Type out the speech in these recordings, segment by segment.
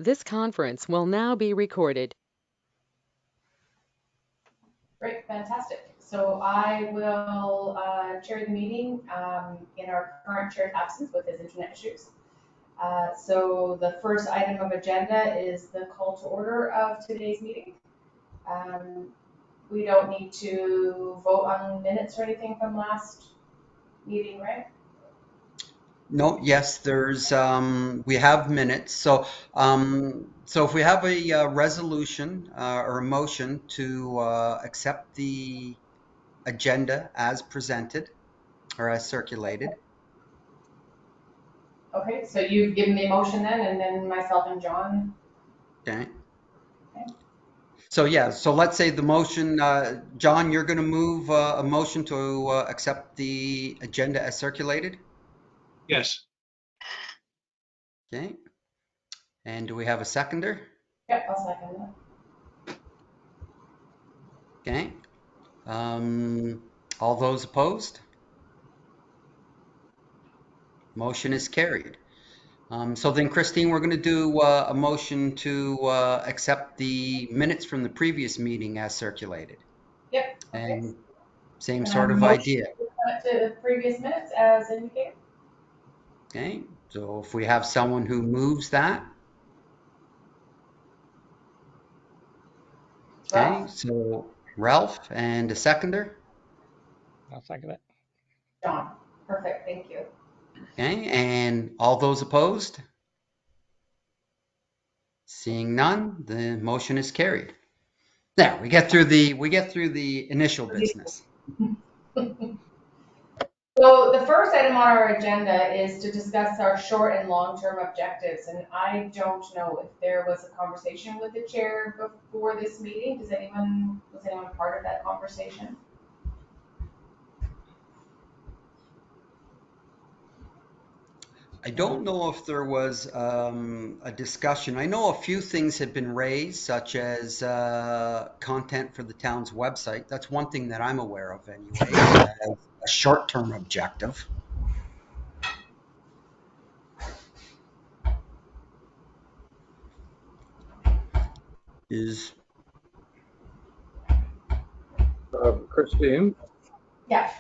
This conference will now be recorded. Great, fantastic. So I will chair the meeting in our current chair's absence with his internet issues. So the first item of agenda is the call to order of today's meeting. We don't need to vote on minutes or anything from last meeting, right? No, yes, there's we have minutes. So if we have a resolution or a motion to accept the agenda as presented or as circulated. Okay, so you've given me a motion then, and then myself and John. Okay. Okay. So yeah, so let's say the motion, John, you're going to move a motion to accept the agenda as circulated. Yes. Okay. And do we have a seconder? Yep, I'll second that. Okay. All those opposed? Motion is carried. So then, Christine, we're going to do a motion to accept the minutes from the previous meeting as circulated. Yep. And Okay. same Can I sort have of a motion idea. to the previous minutes as indicated? Okay. So if we have someone who moves that. Okay. Ralph? So Ralph and a seconder. I'll second it. John. Perfect, thank you. Okay. And all those opposed? Seeing none, the motion is carried. There, we get through the initial business. So the first item on our agenda is to discuss our short and long-term objectives, and I don't know if there was a conversation with the chair before this meeting. Was anyone part of that conversation? I don't know if there was a discussion. I know a few things have been raised, such as content for the town's website. That's one thing that I'm aware of anyway, as a short-term objective. Is Christine, Yeah.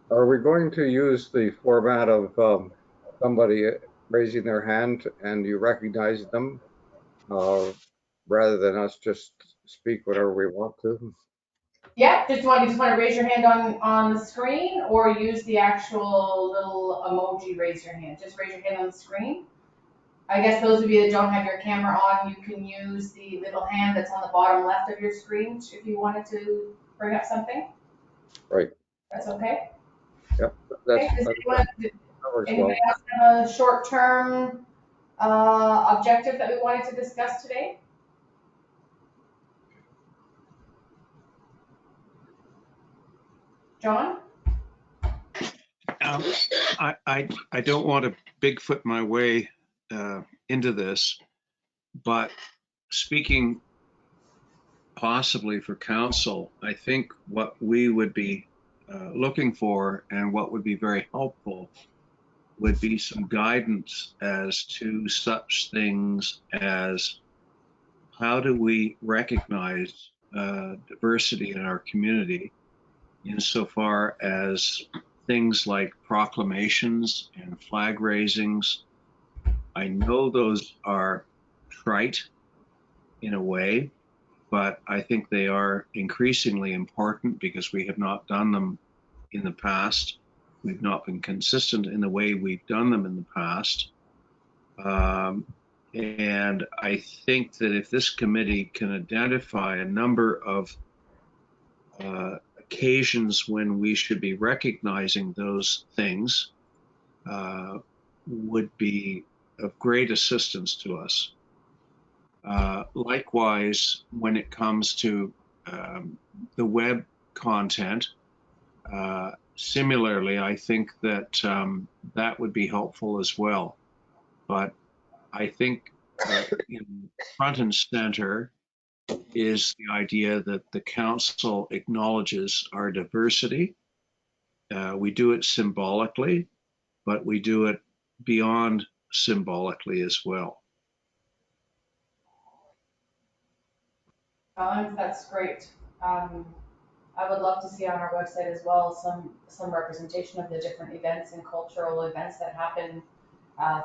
are we going to use the format of somebody raising their hand and you recognize them rather than us just speak whatever we want to? Yeah, just want to raise your hand on the screen or use the actual little emoji raise your hand. Just raise your hand on the screen. I guess those of you that don't have your camera on, you can use the little hand that's on the bottom left of your screen if you wanted to bring up something. Right. That's okay? Yep. Okay, does anybody else have a short-term objective that we wanted to discuss today? John? I don't want to Bigfoot my way into this, but speaking possibly for council, I think what we would be looking for and what would be very helpful would be some guidance as to such things as how do we recognize diversity in our community insofar as things like proclamations and flag raisings. I know those are trite in a way, but I think they are increasingly important because we have not done them in the past. We've not been consistent in the way we've done them in the past. And I think that if this committee can identify a number of occasions when we should be recognizing those things, would be of great assistance to us. Likewise, when it comes to the web content, similarly, I think that that would be helpful as well. But I think in front and center is the idea that the council acknowledges our diversity. We do it symbolically, but we do it beyond symbolically as well. That's great. Um, I would love to see on our website as well some representation of the different events and cultural events that happen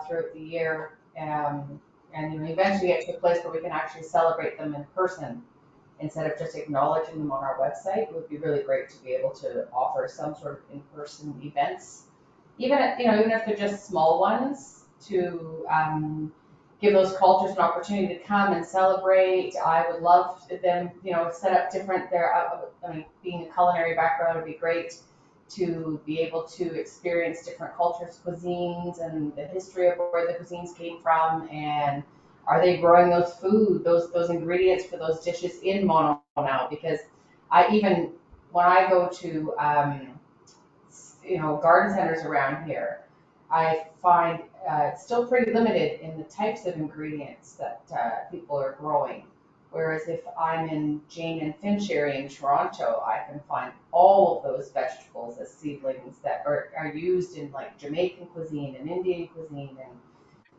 throughout the year. And eventually get to a place where we can actually celebrate them in person instead of just acknowledging them on our website. It would be really great to be able to offer some sort of in-person events, even if they're just small ones, to give those cultures an opportunity to come and celebrate. I would love them, set up different. I mean, being a culinary background would be great to be able to experience different cultures, cuisines, and the history of where the cuisines came from, and are they growing those ingredients for those dishes in Mono now? Because when I go to garden centers around here, I find it's still pretty limited in the types of ingredients that people are growing. Whereas if I'm in Jane and Finch area in Toronto, I can find all of those vegetables as seedlings that are used in like Jamaican cuisine and Indian cuisine. And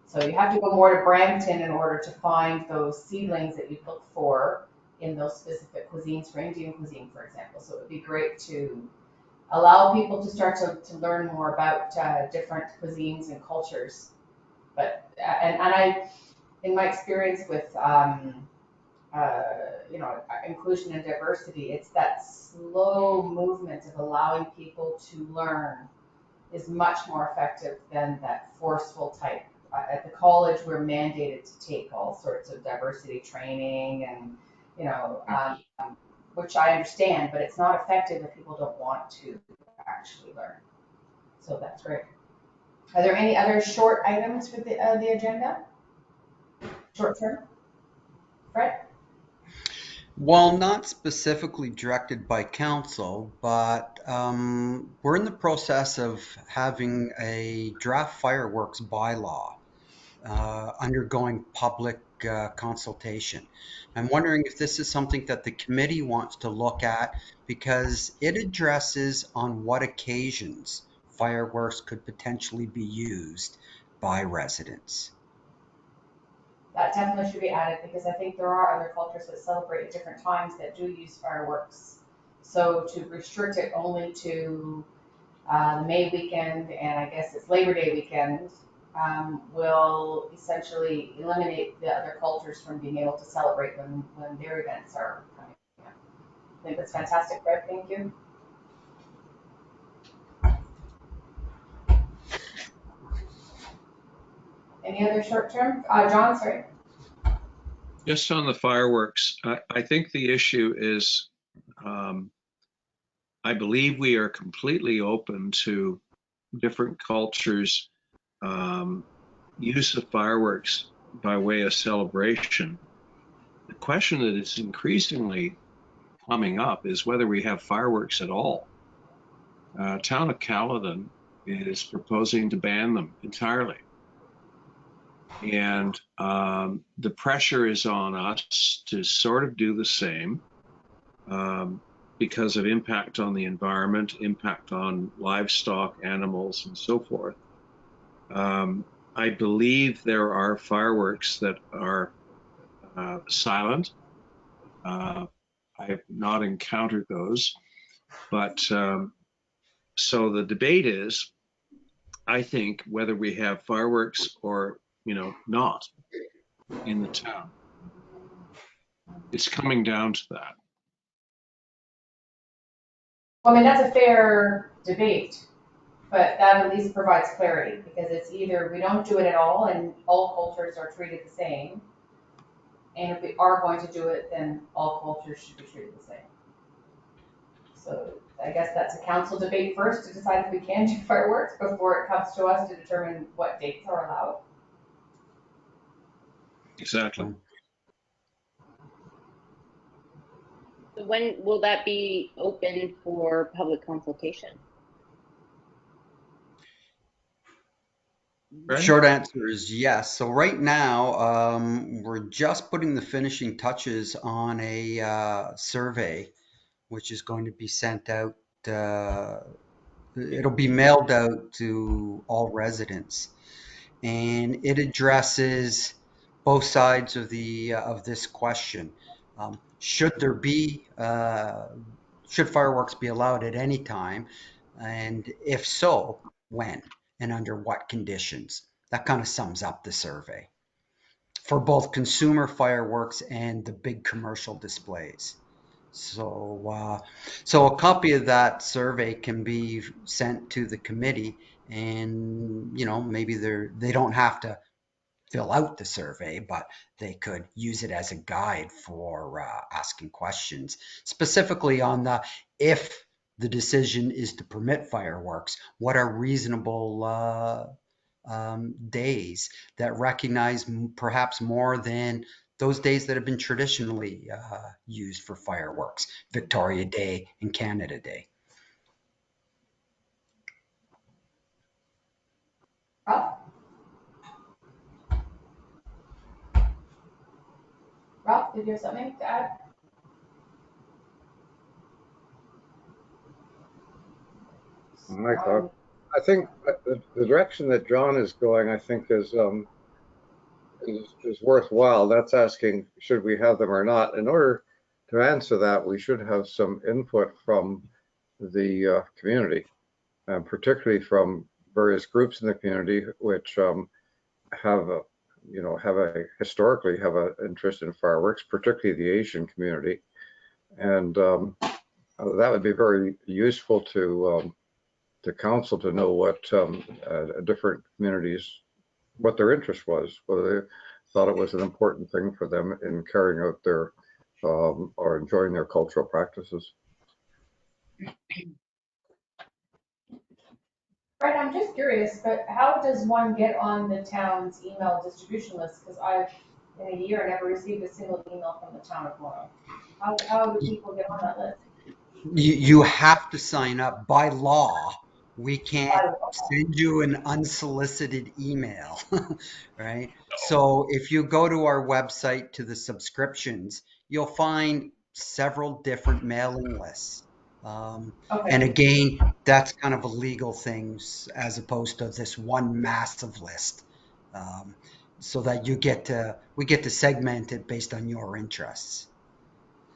so you have to go more to Brampton in order to find those seedlings that you look for in those specific cuisines for Indian cuisine, for example. So it would be great to allow people to start to learn more about different cuisines and cultures. But in my experience with inclusion and diversity, it's that slow movement of allowing people to learn is much more effective than that forceful type. At the college, we're mandated to take all sorts of diversity training, and which I understand, but it's not effective if people don't want to actually learn. So that's great. Are there any other short items for the agenda? Short term, Fred? Well, not specifically directed by council, but we're in the process of having a draft fireworks bylaw undergoing public consultation. I'm wondering if this is something that the committee wants to look at because it addresses on what occasions fireworks could potentially be used by residents. That definitely should be added because I think there are other cultures that celebrate at different times that do use fireworks. So to restrict it only to the May weekend and I guess it's Labor Day weekend will essentially eliminate the other cultures from being able to celebrate when their events are coming up. I think that's fantastic, Fred. Thank you. Any other short term? John, sorry. Just on the fireworks, I think the issue is, I believe we are completely open to different cultures' use of fireworks by way of celebration. The question that is increasingly coming up is whether we have fireworks at all. Town of Caledon is proposing to ban them entirely. And the pressure is on us to sort of do the same because of impact on the environment, impact on livestock, animals, and so forth. I believe there are fireworks that are silent. I have not encountered those, but so the debate is, I think, whether we have fireworks or not in the town. It's coming down to that. Well, I mean, that's a fair debate, but that at least provides clarity because it's either we don't do it at all and all cultures are treated the same, and if we are going to do it, then all cultures should be treated the same. So I guess that's a council debate first to decide if we can do fireworks before it comes to us to determine what dates are allowed. Exactly. When will that be open for public consultation? Short answer is yes. So right now, we're just putting the finishing touches on a survey, which is going to be sent out. It'll be mailed out to all residents, and it addresses both sides of the of this question. Should there be, should fireworks be allowed at any time? And if so, when and under what conditions? That kind of sums up the survey for both consumer fireworks and the big commercial displays. So a copy of that survey can be sent to the committee, and maybe they don't have to fill out the survey, but they could use it as a guide for asking questions, specifically on if the decision is to permit fireworks, what are reasonable days that recognize perhaps more than those days that have been traditionally used for fireworks, Victoria Day and Canada Day. Ralph, did you have something to add? My thought. I think the direction that John is going, I think, is worthwhile. That's asking, should we have them or not? In order to answer that, we should have some input from the community, particularly from various groups in the community, which have a, historically have an interest in fireworks, particularly the Asian community. And that would be very useful to council to know what different communities, what their interest was, whether they thought it was an important thing for them in carrying out their or enjoying their cultural practices. Right, I'm just curious, but how does one get on the town's email distribution list? Because I've, in a year, never received a single email from the town of Mono. How do people get on that list? You have to sign up by law. We can't By law. send you an unsolicited email, right? So if you go to our website to the subscriptions, you'll find several different mailing lists. Okay. And again, that's kind of a legal thing as opposed to this one massive list. So that we get to segment it based on your interests.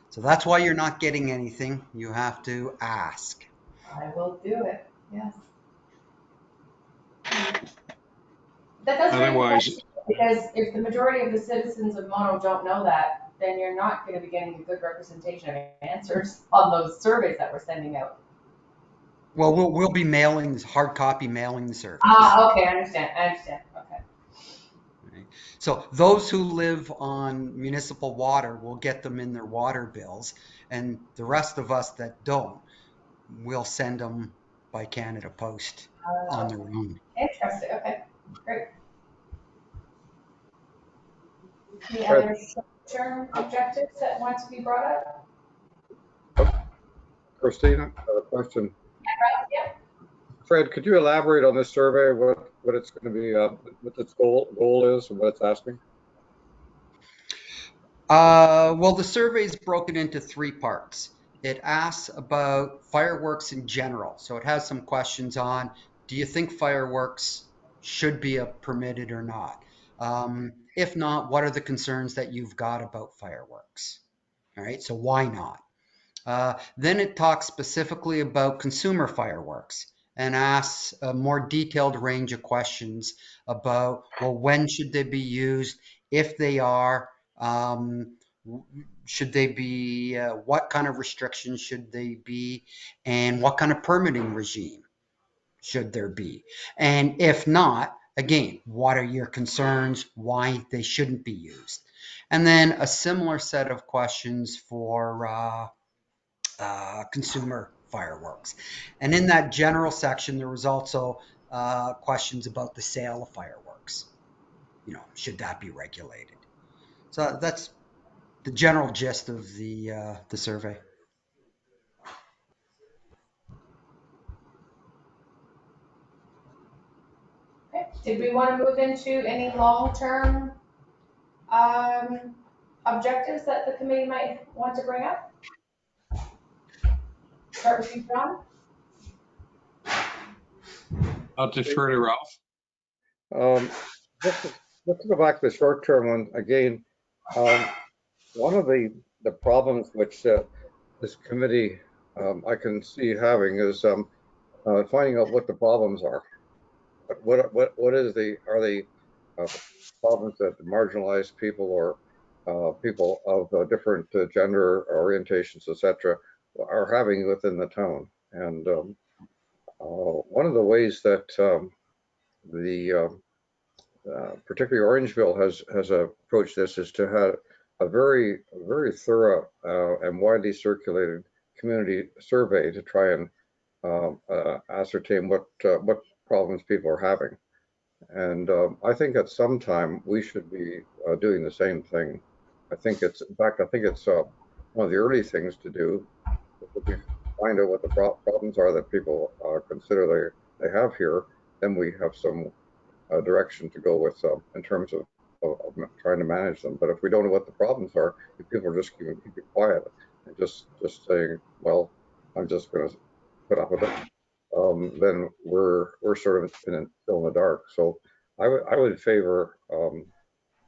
So that's why you're not getting anything. You have to ask. I will do it, yes. That does raise a Otherwise, question, because if the majority of the citizens of Mono don't know that, then you're not going to be getting a good representation of answers on those surveys that we're sending out. Well, we'll be mailing hard copy mailing the surveys. Okay, I understand. Okay. Right. So those who live on municipal water will get them in their water bills, and the rest of us that don't, we'll send them by Canada Post on their own. Interesting. Okay, great. Any Fred. other short-term objectives that want to be brought up? Christina, I have a question. Yeah. Fred, could you elaborate on this survey, what it's going to be, what its goal is and what it's asking? Well, the survey is broken into 3 parts. It asks about fireworks in general. So it has some questions on, do you think fireworks should be permitted or not? If not, what are the concerns that you've got about fireworks? All right, so why not? Then it talks specifically about consumer fireworks and asks a more detailed range of questions about, well, when should they be used? If they are, should they be, what kind of restrictions should they be? And what kind of permitting regime should there be? And if not, again, what are your concerns? Why they shouldn't be used? And then a similar set of questions for consumer fireworks. And in that general section, there was also questions about the sale of fireworks. Should that be regulated? So that's the general gist of the survey. Okay. Did we want to move into any long-term objectives that the committee might want to bring up? Start with you, John. I'll defer to Ralph. Just to go back to the short-term one again, one of the the problems which this committee I can see having is finding out what the problems are. What is are the problems that marginalized people or people of different gender orientations, etc., are having within the town? And one of the ways that the particularly Orangeville has approached this is to have a very thorough and widely circulated community survey to try and ascertain what problems people are having. And I think at some time we should be doing the same thing. In fact, I think it's one of the early things to do. If we find out what the problems are that people consider they have here, then we have some direction to go with in terms of trying to manage them. But if we don't know what the problems are, if people are just keep it quiet and just saying, well, I'm just going to put up with it, then we're sort of still in the dark. So I would favor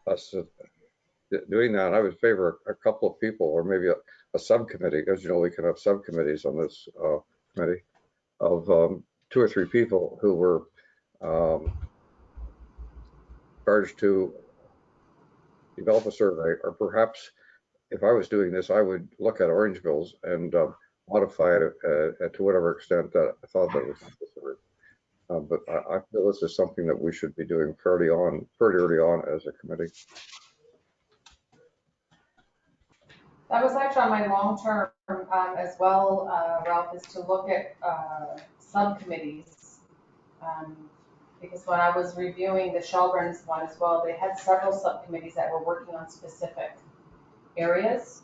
us doing that. I would favor a couple of people or maybe a subcommittee, because we can have subcommittees on this committee of 2 or 3 people who were charged to develop a survey, or perhaps if I was doing this, I would look at Orangeville's and modify it to whatever extent that I thought that was necessary. But I feel this is something that we should be doing fairly early on as a committee. That was actually on my long term as well, Ralph, is to look at subcommittees. Because when I was reviewing the Shelburne's one as well, they had several subcommittees that were working on specific areas.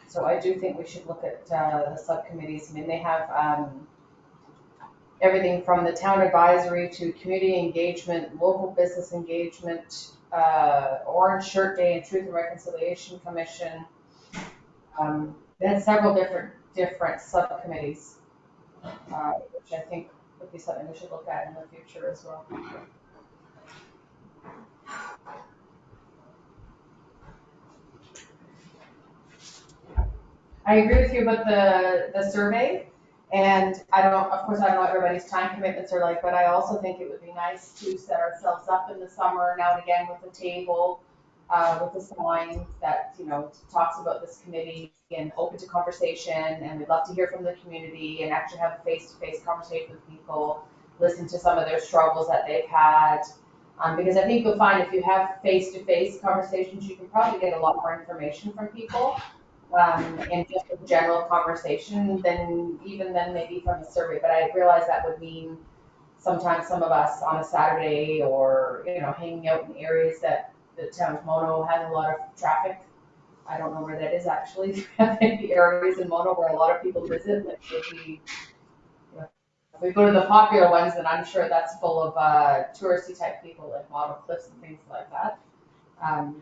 So I do think we should look at the subcommittees. I mean, they have everything from the town advisory to community engagement, local business engagement, Orange Shirt Day and Truth and Reconciliation Commission. They had several different subcommittees, which I think would be something we should look at in the future as well. I agree with you about the survey, and of course I don't know what everybody's time commitments are like, but I also think it would be nice to set ourselves up in the summer now and again with a table, with a sign that talks about this committee and open to conversation, and we'd love to hear from the community and actually have a face-to-face conversation with people, listen to some of their struggles that they've had. Because I think you'll find if you have face-to-face conversations, you can probably get a lot more information from people. And just a general conversation than maybe from a survey. But I realize that would mean sometimes some of us on a Saturday or hanging out in areas that the town of Mono has a lot of traffic. I don't know where that is actually. The areas in Mono where a lot of people visit. Like if we go to the popular ones, then I'm sure that's full of touristy type people like Model Cliffs and things like that.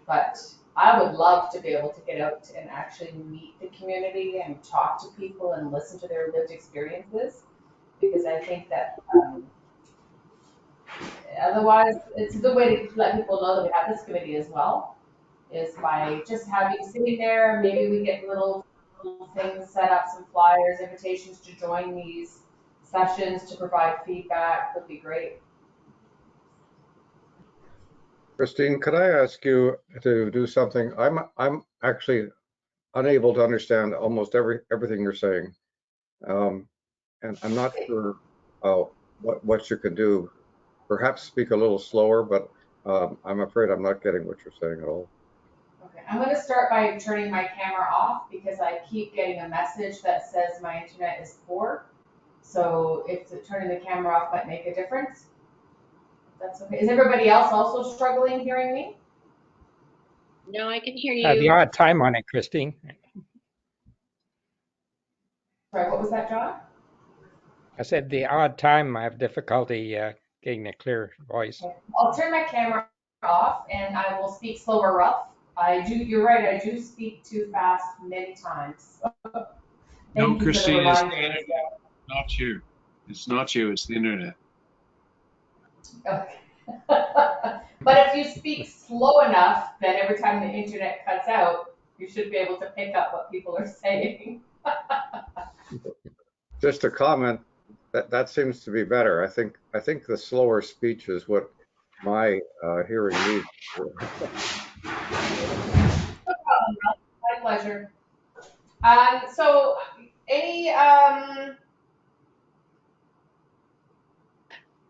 But I would love to be able to get out and actually meet the community and talk to people and listen to their lived experiences, because I think that otherwise it's a good way to let people know that we have this committee as well, is by just sitting there. Maybe we get little things set up, some flyers, invitations to join these sessions to provide feedback would be great. Christine, could I ask you to do something? I'm actually unable to understand almost everything you're saying, and I'm not sure what you can do. Perhaps speak a little slower, but I'm afraid I'm not getting what you're saying at all. Okay, I'm going to start by turning my camera off because I keep getting a message that says my internet is poor. So if turning the camera off might make a difference. That's okay. Is everybody else also struggling hearing me? No, I can hear you. The odd time on it, Christine. Sorry, what was that, John? I said the odd time I have difficulty getting a clear voice. Okay. I'll turn my camera off and I will speak slower, rough. You're right, I do speak too fast many times. No, Christine, it's the internet, not you. It's not you, it's the internet. Okay. But if you speak slow enough that every time the internet cuts out, you should be able to pick up what people are saying. Just a comment that seems to be better. I think the slower speech is what my hearing needs. No problem, Ralph. My pleasure. So any,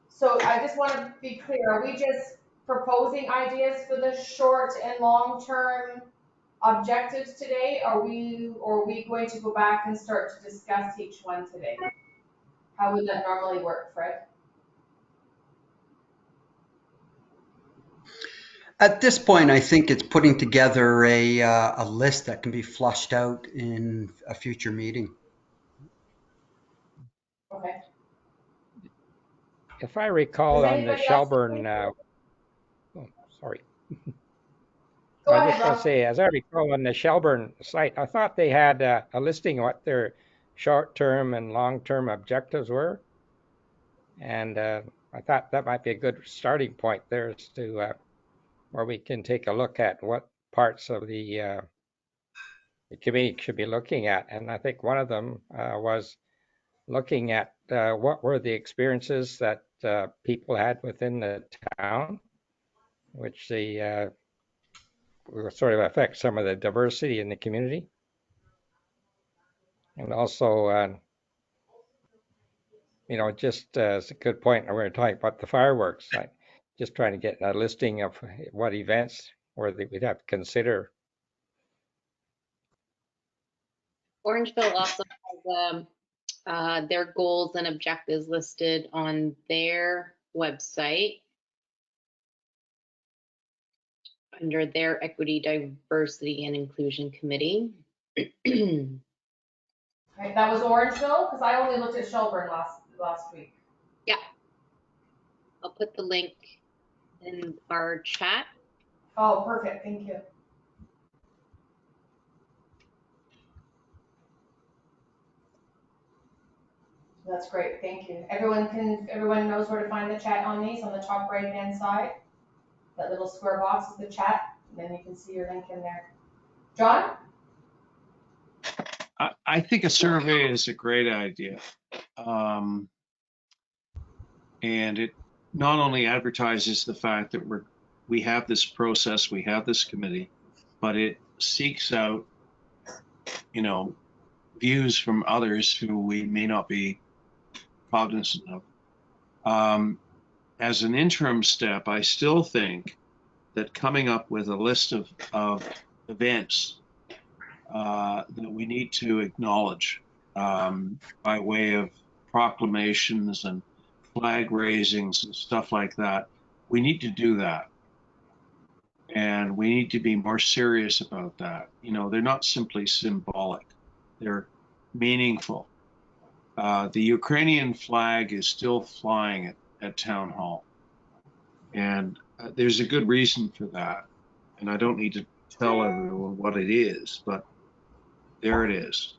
so I just want to be clear, are we just proposing ideas for the short and long-term objectives today? Or are we going to go back and start to discuss each one today? How would that normally work, Fred? At this point, I think it's putting together a list that can be flushed out in a future meeting. Okay. If I recall Does on the anybody else? Shelburne, oh, sorry. Go I ahead, just want to Ralph. say, as I recall on the Shelburne site, I thought they had a listing of what their short-term and long-term objectives were. And I thought that might be a good starting point there as to where we can take a look at what parts of the committee should be looking at. And I think one of them was looking at what were the experiences that people had within the town, which they will sort of affect some of the diversity in the community. And also, just as a good point, we were talking about the fireworks, just trying to get a listing of what events we'd have to consider. Orangeville also has their goals and objectives listed on their website under their Equity, Diversity, and Inclusion Committee. Right, that was Orangeville, because I only looked at Shelburne last week. Yeah. I'll put the link in our chat. Oh, perfect, thank you. That's great, thank you. Everyone knows where to find the chat on these, on the top right-hand side. That little square box is the chat, and then you can see your link in there. John? I think a survey is a great idea. And it not only advertises the fact that we have this process, we have this committee, but it seeks out, views from others who we may not be cognizant of. As an interim step, I still think that coming up with a list of events that we need to acknowledge by way of proclamations and flag raisings and stuff like that, we need to do that. And we need to be more serious about that. They're not simply symbolic, they're meaningful. The Ukrainian flag is still flying at Town Hall. And there's a good reason for that. And I don't need to tell everyone what it is, but there it is.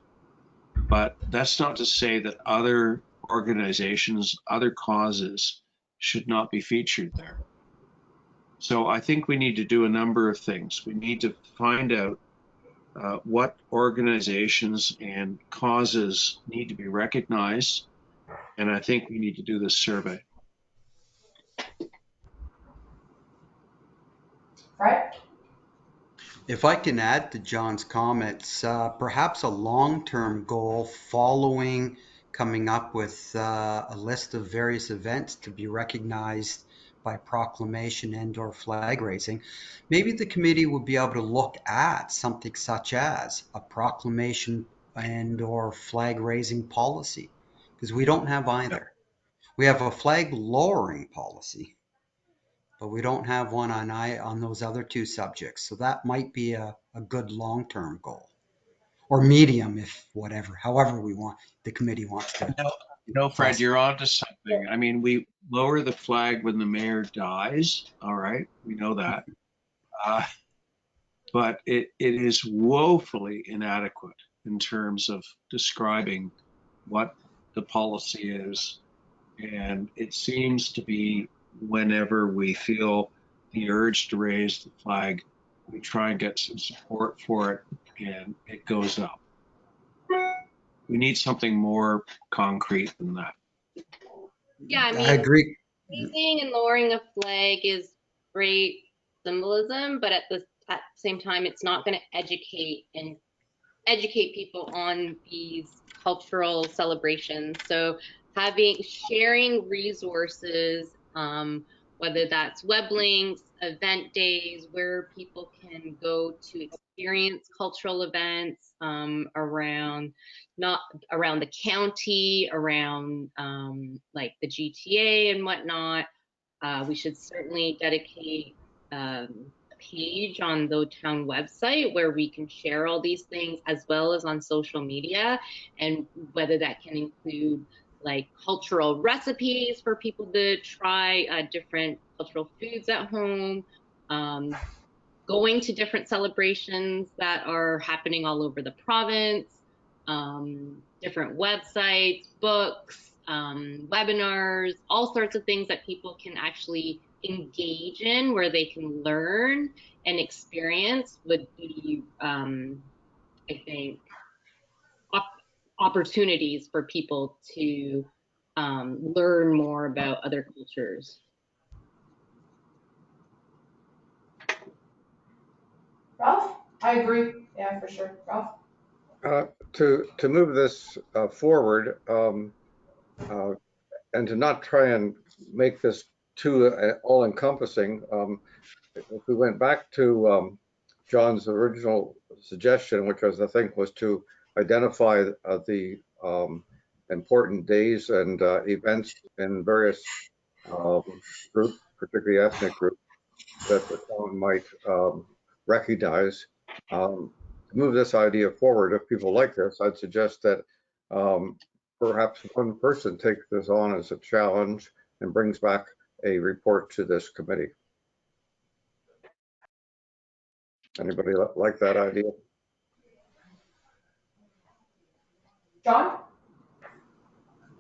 But that's not to say that other organizations, other causes should not be featured there. So I think we need to do a number of things. We need to find out what organizations and causes need to be recognized. And I think we need to do this survey. Fred? If I can add to John's comments, perhaps a long-term goal following coming up with a list of various events to be recognized by proclamation and/or flag raising, maybe the committee would be able to look at something such as a proclamation and/or flag raising policy, because we don't have either. We have a flag lowering policy, but we don't have one on those other two subjects. So that might be a good long-term goal, or medium, if however the committee wants to. No, Fred, you're on to something. I mean, we lower the flag when the mayor dies. All right, we know that. But it is woefully inadequate in terms of describing what the policy is. And it seems to be whenever we feel the urge to raise the flag, we try and get some support for it and it goes up. We need something more concrete than that. Yeah, I I mean, agree. raising and lowering a flag is great symbolism, but at the same time, it's not going to educate people on these cultural celebrations. So sharing resources, whether that's web links, event days, where people can go to experience cultural events around the county, around like the GTA and whatnot. We should certainly dedicate a page on the town website where we can share all these things, as well as on social media, and whether that can include like cultural recipes for people to try different cultural foods at home, going to different celebrations that are happening all over the province, different websites, books, webinars, all sorts of things that people can actually engage in, where they can learn and experience, would be, I think, opportunities for people to learn more about other cultures. Ralph? I agree. Yeah, for sure. Ralph? To move this forward, and to not try and make this too all-encompassing, if we went back to John's original suggestion, which I think was to identify the important days and events in various groups, particularly ethnic groups, that the town might recognize. To move this idea forward, if people like this, I'd suggest that perhaps one person takes this on as a challenge and brings back a report to this committee. Anybody like that idea? John?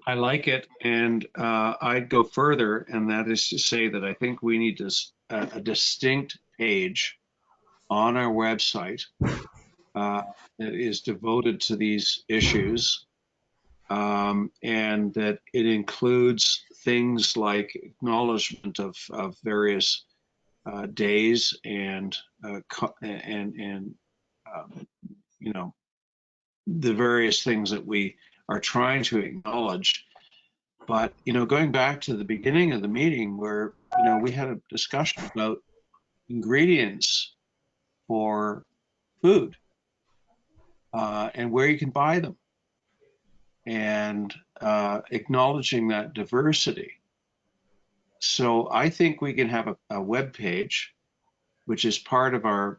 I like it, and I'd go further, and that is to say that I think we need a distinct page on our website that is devoted to these issues, and that it includes things like acknowledgement of various days and you know, the various things that we are trying to acknowledge. But, going back to the beginning of the meeting where, we had a discussion about ingredients for food and where you can buy them, and acknowledging that diversity. So I think we can have a web page, which is part of our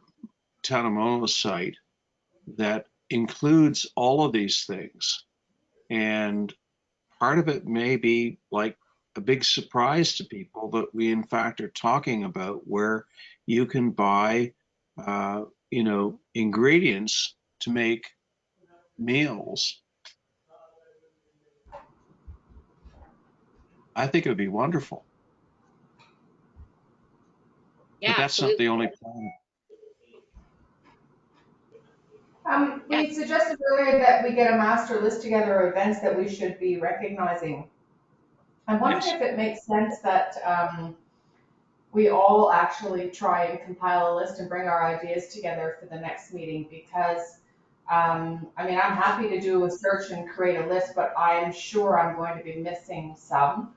Town of Mono site, that includes all of these things. And part of it may be like a big surprise to people that we in fact are talking about, where you can buy, ingredients to make meals. I think it would be wonderful. Yeah, but that's absolutely. not the only plan. We suggested earlier that we get a master list together of events that we should be recognizing. I'm wondering Yes. if it makes sense that we all actually try and compile a list and bring our ideas together for the next meeting, because I'm happy to do a search and create a list, but I'm sure I'm going to be missing some.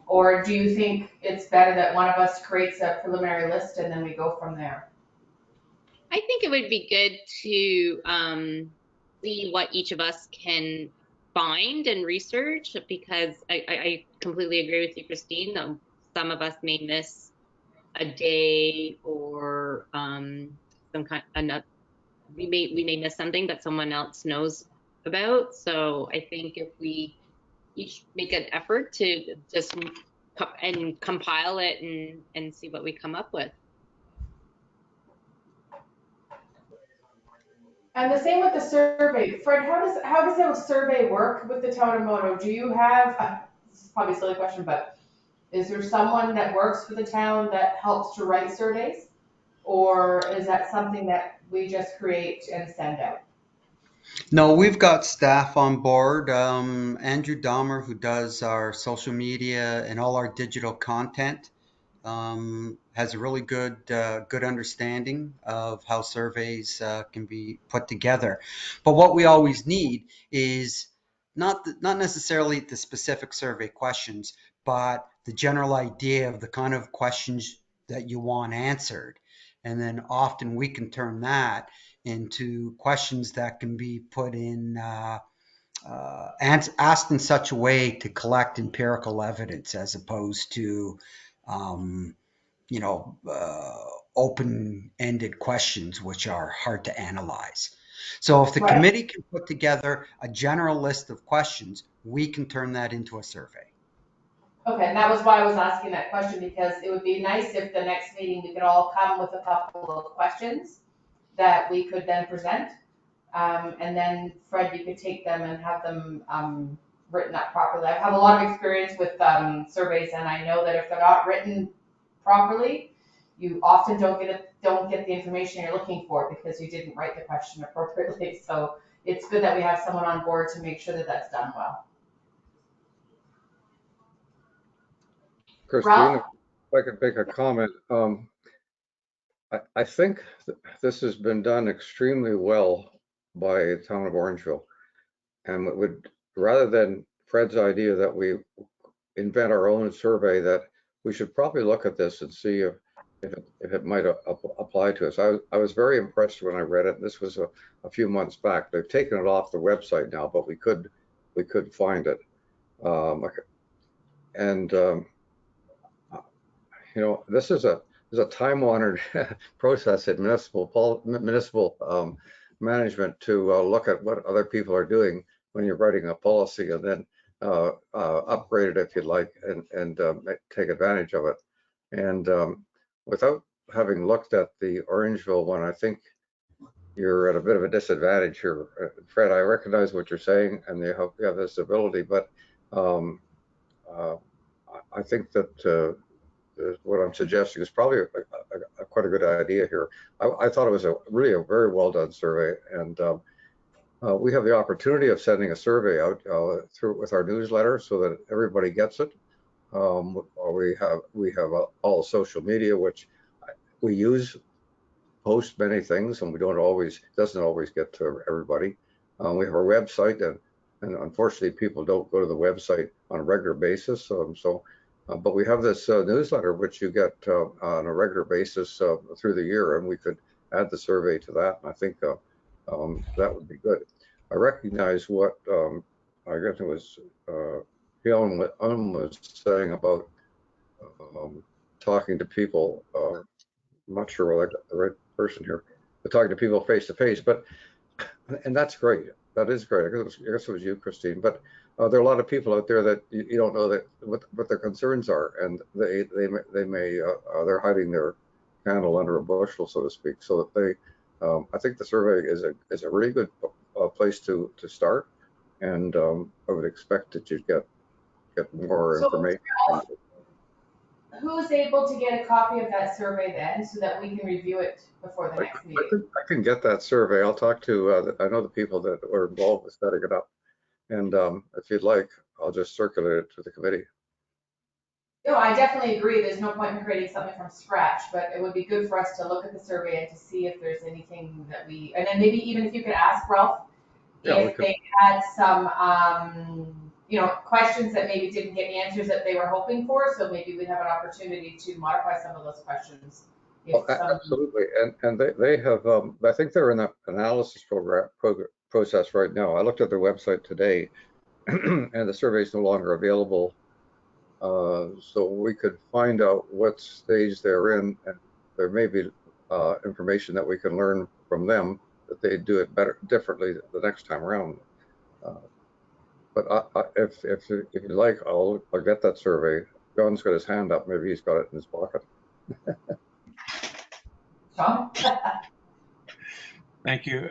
Or do you think it's better that one of us creates a preliminary list and then we go from there? I think it would be good to see what each of us can find and research, because I completely agree with you, Christine. Some of us may miss a day, or some kind we may miss something that someone else knows about. So I think if we each make an effort to just compile it and see what we come up with. And the same with the survey. Fred, how does a survey work with the Totemoto? Do you have, this is probably a silly question, but is there someone that works for the town that helps to write surveys? Or is that something that we just create and send out? No, we've got staff on board. Andrew Dahmer, who does our social media and all our digital content, has a really good understanding of how surveys can be put together. But what we always need is not necessarily the specific survey questions, but the general idea of the kind of questions that you want answered. And then often we can turn that into questions that can be put in asked in such a way to collect empirical evidence as opposed to um, open-ended questions which are hard to analyze. So if the Right. committee can put together a general list of questions, we can turn that into a survey. Okay, and that was why I was asking that question, because it would be nice if the next meeting we could all come with a couple of questions that we could then present. And then Fred, you could take them and have them written up properly. I have a lot of experience with surveys, and I know that if they're not written properly, you often don't get the information you're looking for because you didn't write the question appropriately. So it's good that we have someone on board to make sure that that's done well. Christine, Ralph? if I could make a comment. I think this has been done extremely well by the town of Orangeville. And it would, rather than Fred's idea that we invent our own survey, that we should probably look at this and see if it might apply to us. I was very impressed when I read it. This was a few months back. They've taken it off the website now, but we could find it. This is a time-honored process in municipal management to look at what other people are doing when you're writing a policy, and then upgrade it if you'd like, and take advantage of it. And without having looked at the Orangeville one, I think you're at a bit of a disadvantage here. Fred, I recognize what you're saying, and you have this ability, but I think that what I'm suggesting is probably quite a good idea here. I thought it was really a very well done survey, and we have the opportunity of sending a survey out through with our newsletter so that everybody gets it. We have all social media, which we use, post many things, and doesn't always get to everybody. We have our website, and unfortunately people don't go to the website on a regular basis. But we have this newsletter which you get on a regular basis through the year, and we could add the survey to that. And I think that would be good. I recognize what I guess it was Helen was saying about talking to people. I'm not sure whether I got the right person here, but talking to people face to face. And that's great. That is great. I guess it was you, Christine. But there are a lot of people out there that you don't know that what their concerns are, and they may they're hiding their candle under a bushel, so to speak. So that they, I think the survey is a really good place to start, and I would expect that you'd get more information. Who's able to get a copy of that survey then, so that we can review it before the next meeting? I can get that survey. I'll talk to, I know the people that were involved with setting it up. And if you'd like, I'll just circulate it to the committee. No, I definitely agree. There's no point in creating something from scratch, but it would be good for us to look at the survey and to see if there's anything that and then maybe even if you could ask Ralph if they had some, questions that maybe didn't get answers that they were hoping for. So maybe we'd have an opportunity to modify some of those questions. Absolutely. And they have, I think they're in the analysis process right now. I looked at their website today and the survey is no longer available. So we could find out what stage they're in, and there may be information that we can learn from them that they do it differently the next time around. But if you'd like, I'll get that survey. John's got his hand up. Maybe he's got it in his pocket. John? Thank you.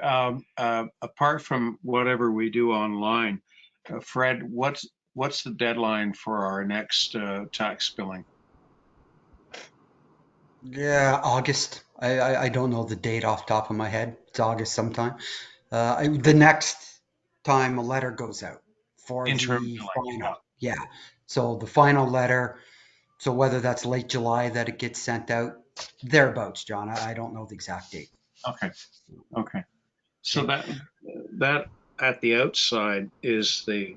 Apart from whatever we do online, Fred, what's the deadline for our next tax billing? Yeah, August. I don't know the date off the top of my head. It's August sometime. The next time a letter goes out for Interim the billing, final. Yeah. So the final letter, so whether that's late July that it gets sent out, thereabouts, John. I don't know the exact date. Okay, okay. So Okay. that at the outside is the,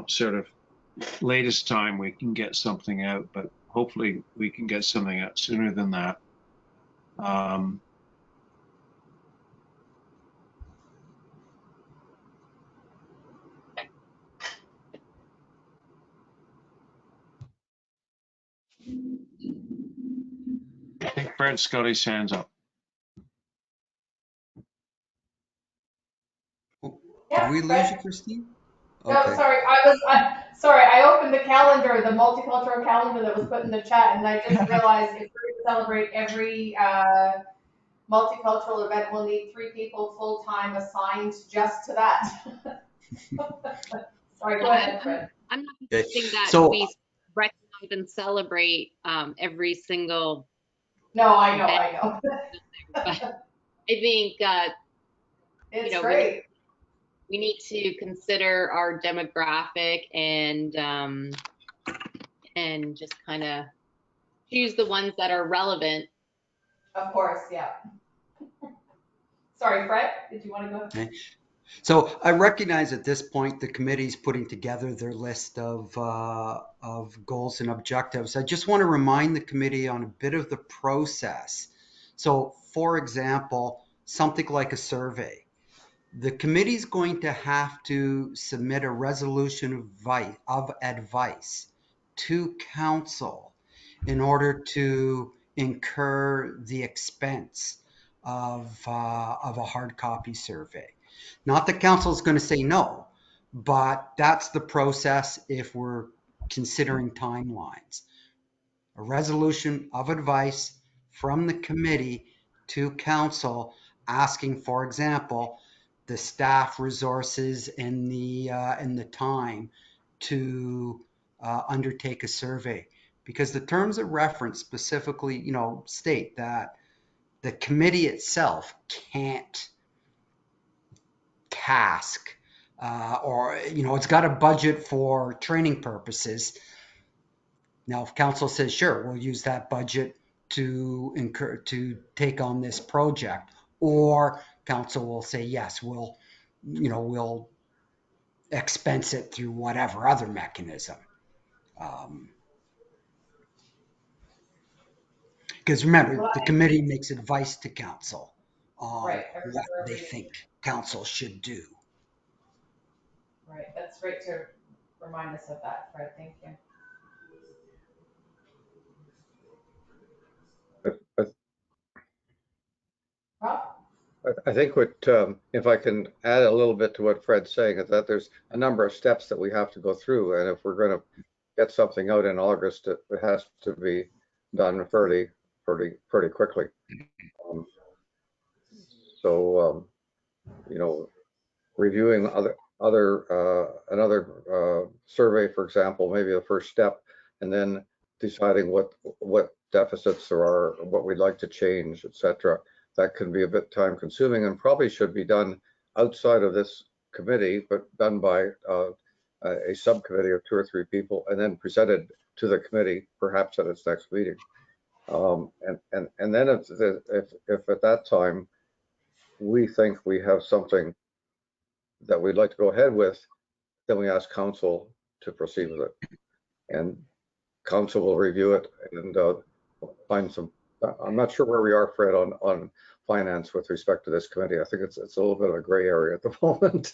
sort of latest time we can get something out, but hopefully we can get something out sooner than that. Um, I think Fred's got his hands up. Oh, did Yeah, we lose you, Fred. Christine? No, Okay. sorry. Sorry. I opened the calendar, the multicultural calendar that was put in the chat, and I just realized if we're to celebrate every multicultural event, we'll need 3 people full time assigned just to that. Sorry. Go ahead, Fred. I'm not Okay. suggesting that So we recognize and celebrate every single No, I know. event, I know. but I think It's we great. need to consider our demographic and just kind of choose the ones that are relevant. Of course. Yeah. Sorry, Fred. Did you want to go? okay. So I recognize at this point the committee's putting together their list of goals and objectives. I just want to remind the committee on a bit of the process. So, for example, something like a survey. The committee's going to have to submit a resolution of advice to council in order to incur the expense of a hard copy survey. Not that council is going to say no, but that's the process if we're considering timelines. A resolution of advice from the committee to council asking, for example, the staff resources and the time to undertake a survey, because the terms of reference specifically, state that the committee itself can't task or it's got a budget for training purposes. Now, if council says, sure, we'll use that budget to take on this project, or council will say, yes, we'll expense it through whatever other mechanism. Because remember, Well, the committee makes advice to council on right. I what remember they reading. think council should do. Right. That's great to remind us of that, Fred. Thank you. Rob? I think if I can add a little bit to what Fred's saying, is that there's a number of steps that we have to go through. And if we're going to get something out in August, it has to be done pretty quickly. Um, so, reviewing another survey, for example, maybe the first step, and then deciding what deficits there are, what we'd like to change, etc. That can be a bit time consuming and probably should be done outside of this committee, but done by a subcommittee of 2 or 3 people, and then presented to the committee, perhaps at its next meeting. And then if at that time we think we have something that we'd like to go ahead with, then we ask council to proceed with it. And council will review it and find some, I'm not sure where we are, Fred, on finance with respect to this committee. I think it's a little bit of a gray area at the moment.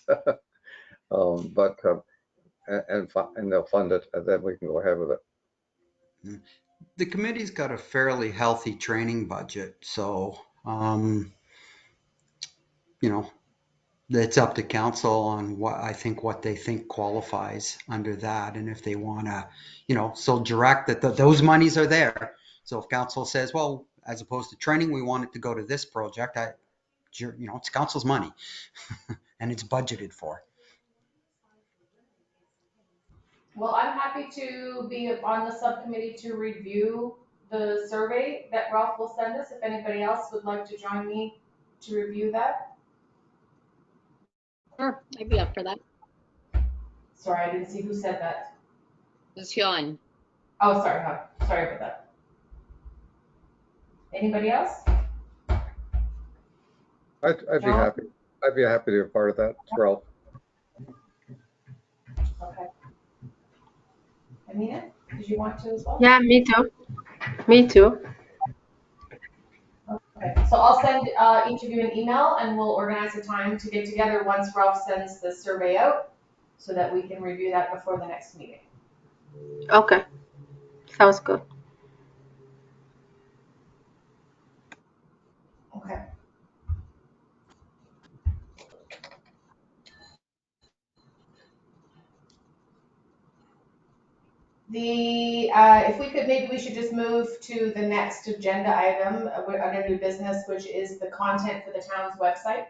And they'll fund it, and then we can go ahead with it. The committee's got a fairly healthy training budget, so it's up to council on what they think qualifies under that, and if they want to, so direct that those monies are there. So if council says, well, as opposed to training, we want it to go to this project, it's council's money, and it's budgeted for. Well, I'm happy to be on the subcommittee to review the survey that Ralph will send us, if anybody else would like to join me to review that. Sure, I'd be up for that. Sorry, I didn't see who said that. This is Sean. Oh, sorry, no, sorry about that. Anybody else? I'd be John? happy. I'd be happy to be a part of that. It's Ralph. Okay. Amina, did you want to as well? Yeah, me too. Me too. Okay, so I'll send each of you an email and we'll organize a time to get together once Ralph sends the survey out so that we can review that before the next meeting. Okay. Sounds good. Okay. If we could, maybe we should just move to the next agenda item under new business, which is the content for the town's website.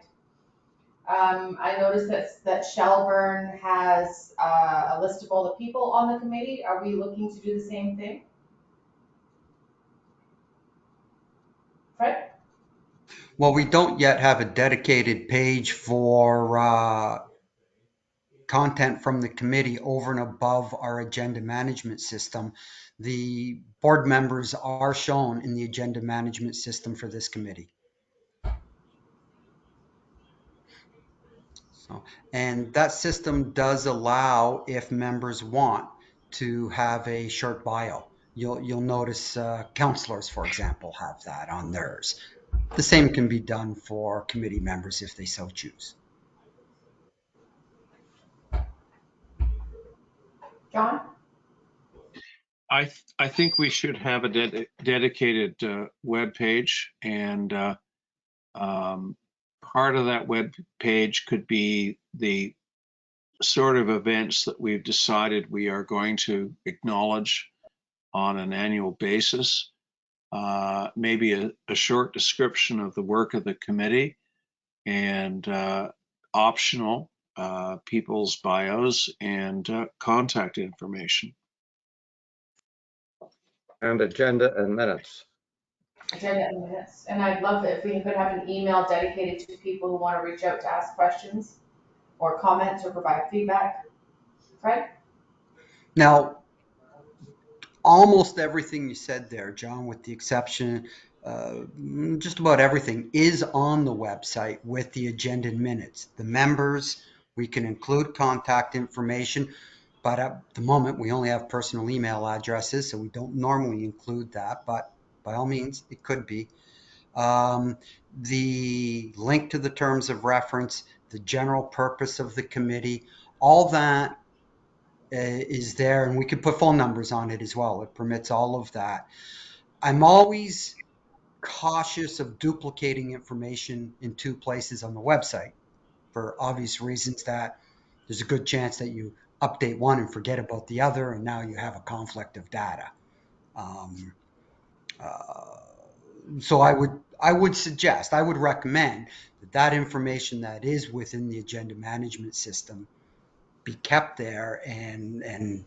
I noticed that Shelburne has a list of all the people on the committee. Are we looking to do the same thing? Fred? Well, we don't yet have a dedicated page for content from the committee over and above our agenda management system. The board members are shown in the agenda management system for this committee. So, and that system does allow, if members want, to have a short bio. You'll notice councillors, for example, have that on theirs. The same can be done for committee members if they so choose. John? I think we should have a dedicated web page, and part of that web page could be the sort of events that we've decided we are going to acknowledge on an annual basis. Maybe a short description of the work of the committee, and optional people's bios and contact information. And agenda and minutes. Agenda and minutes. And I'd love it if we could have an email dedicated to people who want to reach out to ask questions or comments or provide feedback. Fred? Now, almost everything you said there, John, with the exception, just about everything is on the website with the agenda and minutes. The members, we can include contact information, but at the moment we only have personal email addresses, so we don't normally include that, but by all means, it could be. The link to the terms of reference, the general purpose of the committee, all that is there, and we can put phone numbers on it as well. It permits all of that. I'm always cautious of duplicating information in two places on the website for obvious reasons, that there's a good chance that you update one and forget about the other, and now you have a conflict of data. So I would recommend that information that is within the agenda management system be kept there and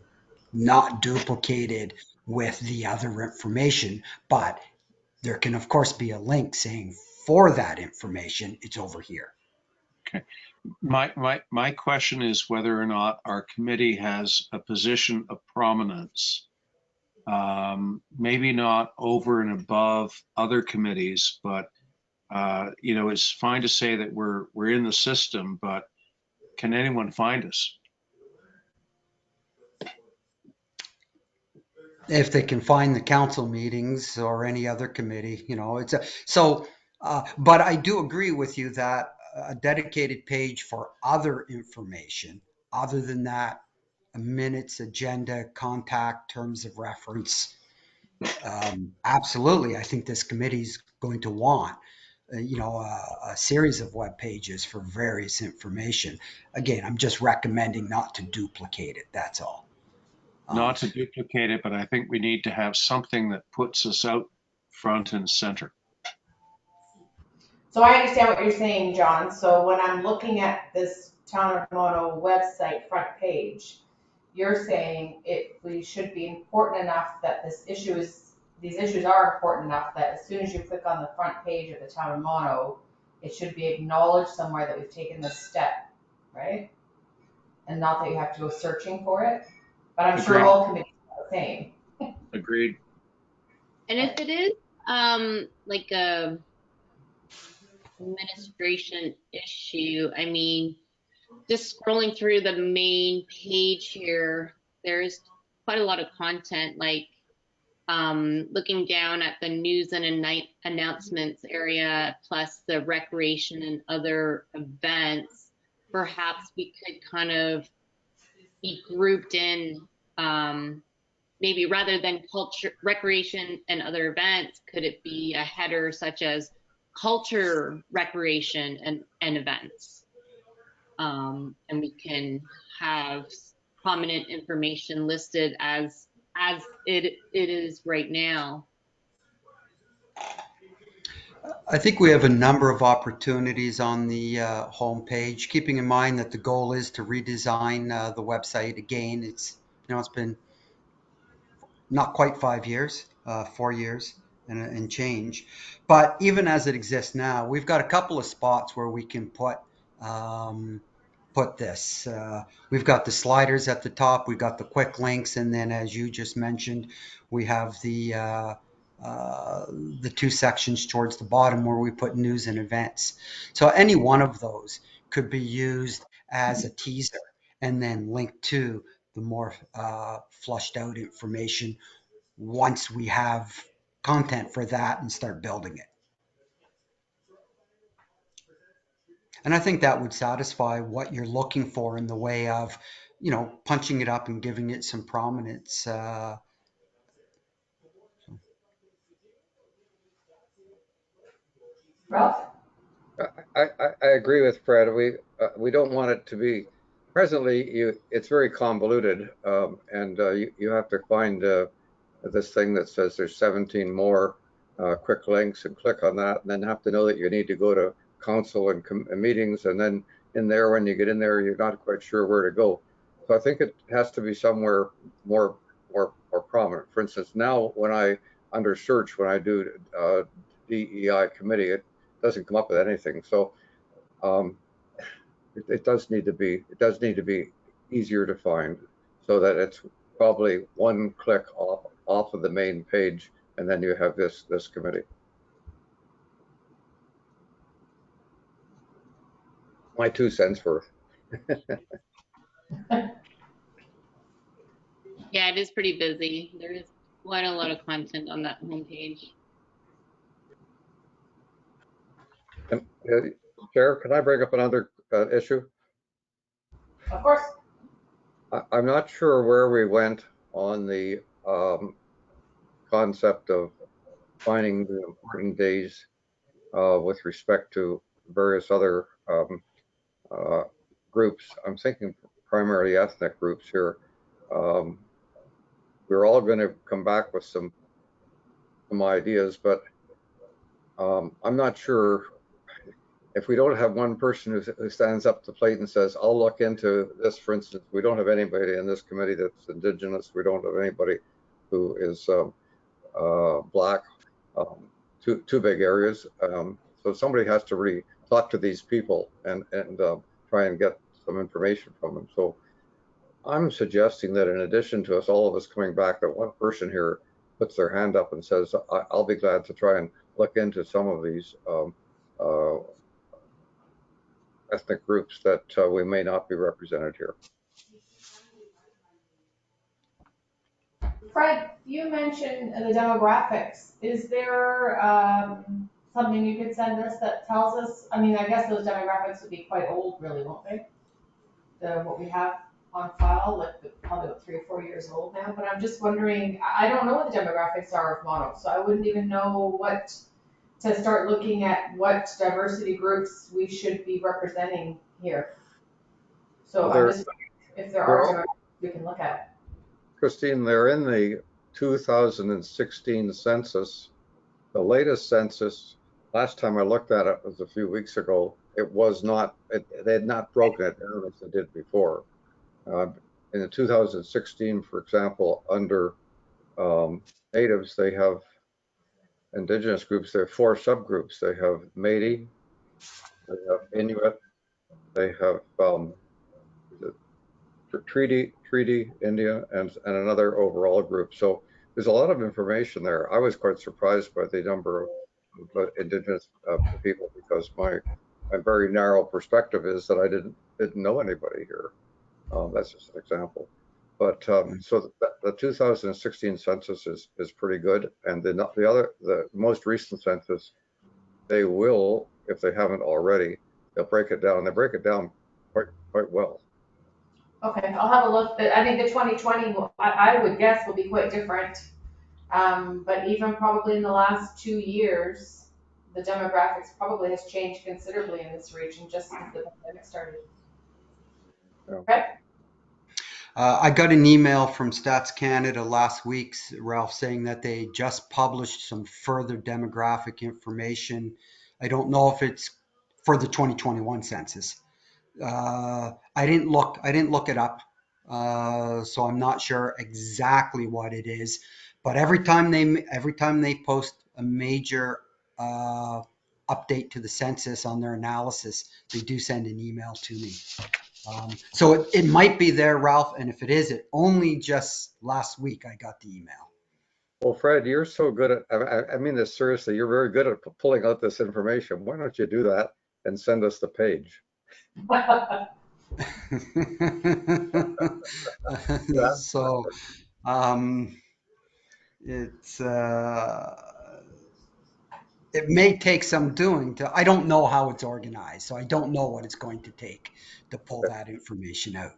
not duplicated with the other information. But there can, of course, be a link saying for that information, it's over here. Okay. My question is whether or not our committee has a position of prominence, maybe not over and above other committees, but it's fine to say that we're in the system, but can anyone find us? If they can find the council meetings or any other committee, but I do agree with you that a dedicated page for other information, other than that, minutes, agenda, contact, terms of reference, absolutely, I think this committee is going to want, a series of web pages for various information. Again, I'm just recommending not to duplicate it. That's all. Not to duplicate it, but I think we need to have something that puts us out front and center. So I understand what you're saying, John. So when I'm looking at this Town of Toronto website front page, you're saying we should be important enough that this issue is these issues are important enough that as soon as you click on the front page of the town of Mono, it should be acknowledged somewhere that we've taken this step, right? And not that you have to go searching for it. But I'm sure Agreed. all committees are the same. Agreed. And if it is like a administration issue, I mean, just scrolling through the main page here, there's quite a lot of content, like looking down at the news and announcements area, plus the recreation and other events. Perhaps we could kind of be grouped in, maybe rather than culture, recreation and other events, could it be a header such as culture, recreation, and events? And we can have prominent information listed as it is right now. I think we have a number of opportunities on the homepage, keeping in mind that the goal is to redesign the website again. It's been not quite 5 years, 4 years and change. But even as it exists now, we've got a couple of spots where we can put this. We've got the sliders at the top, we've got the quick links, and then as you just mentioned, we have the 2 sections towards the bottom where we put news and events. So any one of those could be used as a teaser and then linked to the more flushed out information once we have content for that and start building it. And I think that would satisfy what you're looking for in the way of, punching it up and giving it some prominence. Ralph? I agree with Fred. We don't want it to be, presently, it's very convoluted, and you have to find this thing that says there's 17 more quick links and click on that, and then have to know that you need to go to council and meetings, and then in there, when you get in there, you're not quite sure where to go. So I think it has to be somewhere more prominent. For instance, now when under search, when I do DEI committee, it doesn't come up with anything. So it does need to be easier to find, so that it's probably one click off of the main page, and then you have this committee. My 2 cents worth. Yeah, it is pretty busy. There is quite a lot of content on that homepage. Chair, can I bring up another issue? Of course. I'm not sure where we went on the concept of finding the important days with respect to various other groups. I'm thinking primarily ethnic groups here. We're all going to come back with some ideas, but I'm not sure if we don't have one person who stands up to the plate and says, I'll look into this. For instance, we don't have anybody in this committee that's Indigenous. We don't have anybody who is Black, two big areas. So somebody has to really talk to these people and try and get some information from them. So I'm suggesting that in addition to all of us coming back, that one person here puts their hand up and says, I'll be glad to try and look into some of these ethnic groups that we may not be represented here. Fred, you mentioned the demographics. Is there something you could send us that tells us? I mean, I guess those demographics would be quite old, really, won't they? What we have on file, like probably about 3 or 4 years old now. But I'm just wondering, I don't know what the demographics are of Mono, so I wouldn't even know what to start looking at, what diversity groups we should be representing here. So I'm just wondering if there are demographics we can look at. Christine, they're in the 2016 census. The latest census, last time I looked at it was a few weeks ago. It was not, they had not broken it down as they did before. In the 2016, for example, under natives, they have indigenous groups. There are 4 subgroups. They have Métis, they have Inuit, they have Treaty India, and another overall group. So there's a lot of information there. I was quite surprised by the number of indigenous people, because my very narrow perspective is that I didn't know anybody here. That's just an example. But so the 2016 census is pretty good, and the most recent census, they will, if they haven't already, they'll break it down. They break it down quite well. Okay, I'll have a look. I think the 2020, I would guess, will be quite different. But even probably in the last 2 years, the demographics probably has changed considerably in this region just since the pandemic started. Yeah. Okay? I got an email from Stats Canada last week, Ralph, saying that they just published some further demographic information. I don't know if it's for the 2021 census. I didn't look it up, so I'm not sure exactly what it is. But every time they post a major update to the census on their analysis, they do send an email to me. So it might be there, Ralph, and if it is, it only just last week I got the email. Well, Fred, you're so good at, I mean this seriously, you're very good at pulling out this information. Why don't you do that and send us the page? So it's it may take some doing to, I don't know how it's organized, so I don't know what it's going to take to pull that information out.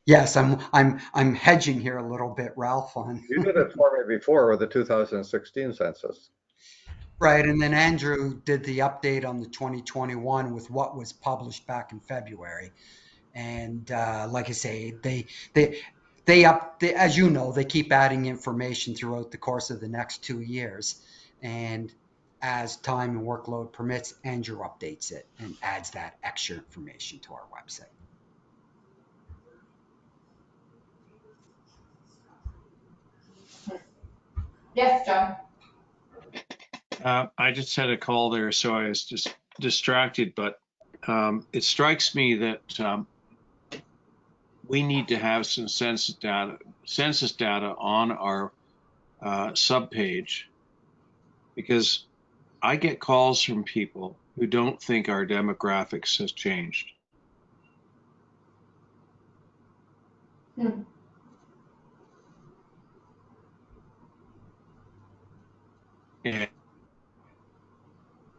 Yes, I'm hedging here a little bit, Ralph, on. You did it for me before with the 2016 census. Right, and then Andrew did the update on the 2021 with what was published back in February. And like I say, as you know, they keep adding information throughout the course of the next 2 years. And as time and workload permits, Andrew updates it and adds that extra information to our website. Yes, John. I just had a call there, so I was just distracted, but it strikes me that we need to have some census data on our subpage, because I get calls from people who don't think our demographics has changed.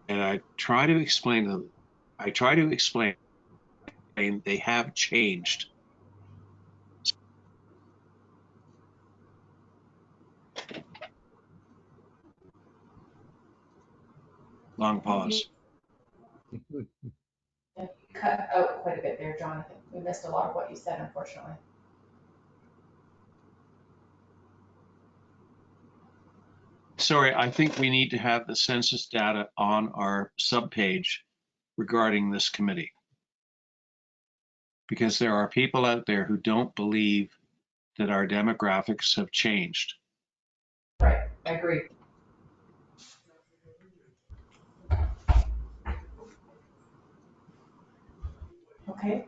And I try to explain to them, they have changed. Long pause. You cut out quite a bit there, Jonathan. We missed a lot of what you said, unfortunately. Sorry, I think we need to have the census data on our subpage regarding this committee, because there are people out there who don't believe that our demographics have changed. Right, I agree. Okay.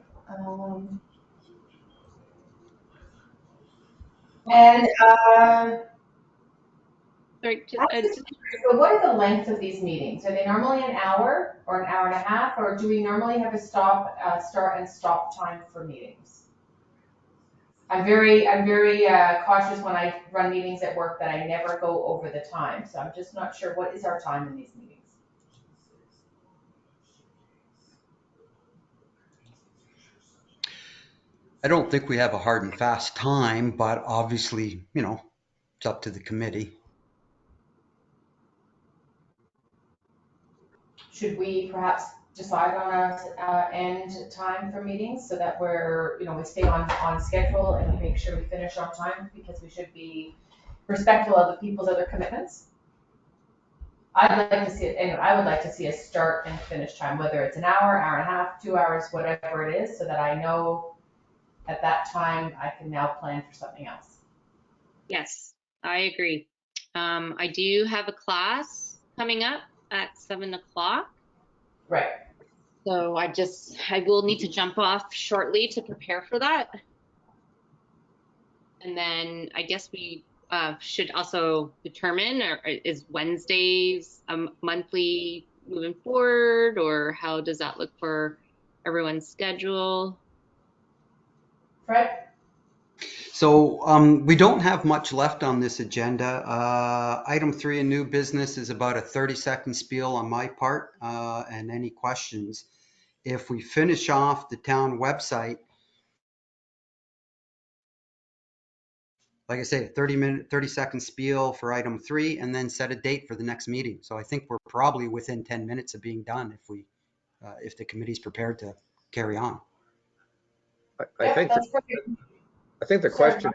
And Sorry, so what are the lengths of these meetings? Are they normally an hour or an hour and a half, or do we normally have a start and stop time for meetings? I'm very cautious when I run meetings at work that I never go over the time. So I'm just not sure what is our time in these meetings. I don't think we have a hard and fast time, but obviously, it's up to the committee. Should we perhaps decide on a end time for meetings so that we're, we stay on schedule and we make sure we finish on time, because we should be respectful of the people's other commitments? I'd like to see it, and I would like to see a start and finish time, whether it's an hour, hour and a half, 2 hours, whatever it is, so that I know at that time I can now plan for something else. Yes, I agree. I do have a class coming up at 7 o'clock. Right. So I will need to jump off shortly to prepare for that. And then I guess we should also determine, or is Wednesdays monthly moving forward, or how does that look for everyone's schedule? Fred? So we don't have much left on this agenda. Item 3 in new business is about a 30-second spiel on my part and any questions. If we finish off the town website, like I say, 30-second spiel for item 3, and then set a date for the next meeting. So I think we're probably within 10 minutes of being done if the committee's prepared to carry on. I Yep, think that's perfect. I think the Sorry, question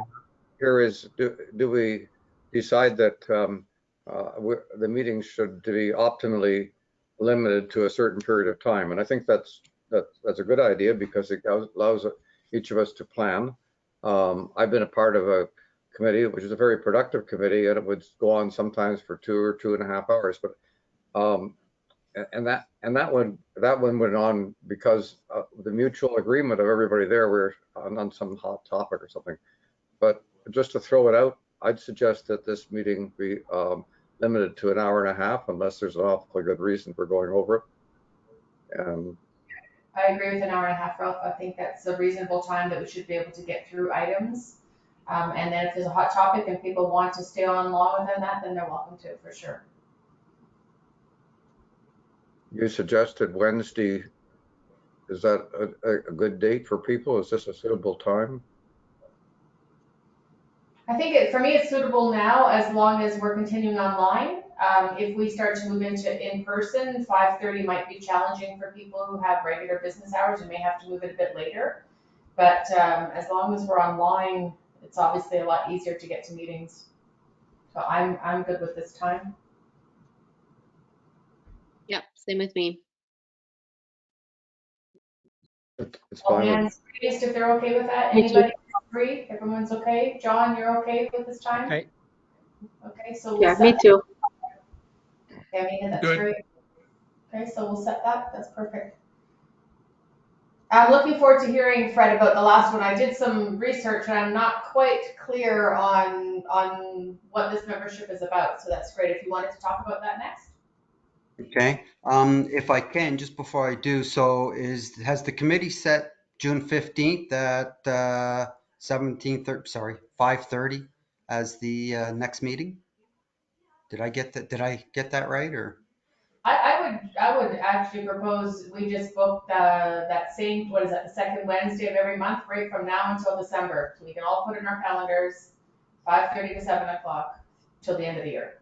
here is, do we decide that the meetings should be optimally limited to a certain period of time? And I think that's a good idea because it allows each of us to plan. I've been a part of a committee, which is a very productive committee, and it would go on sometimes for 2 or 2.5 hours. But that one went on because the mutual agreement of everybody there. We're on some hot topic or something. But just to throw it out, I'd suggest that this meeting be limited to an hour and a half, unless there's an awfully good reason for going over it. I agree with an hour and a half, Ralph. I think that's a reasonable time that we should be able to get through items. And then if there's a hot topic and people want to stay on longer than that, then they're welcome to, for sure. You suggested Wednesday. Is that a good date for people? Is this a suitable time? I think for me, it's suitable now as long as we're continuing online. If we start to move into in-person, 5:30 might be challenging for people who have regular business hours and may have to move it a bit later. But as long as we're online, it's obviously a lot easier to get to meetings. So I'm good with this time. Yep, same with me. It's All fine with hands raised if they're okay with that. Me too. Anybody agree? Everyone's okay? John, you're okay with this time? Okay. Okay, so we'll Yeah, set. me too. Amina, that's Good. great. Okay, so we'll set that. That's perfect. I'm looking forward to hearing, Fred, about the last one. I did some research and I'm not quite clear on what this membership is about. So that's great. If you wanted to talk about that next. Okay, if I can, just before I do, so has the committee set June 15th at 5:30 as the next meeting? Did I get that right, or? I would actually propose we just book that same, what is that, the second Wednesday of every month, right from now until December. So we can all put it in our calendars, 5:30 to 7 o'clock till the end of the year.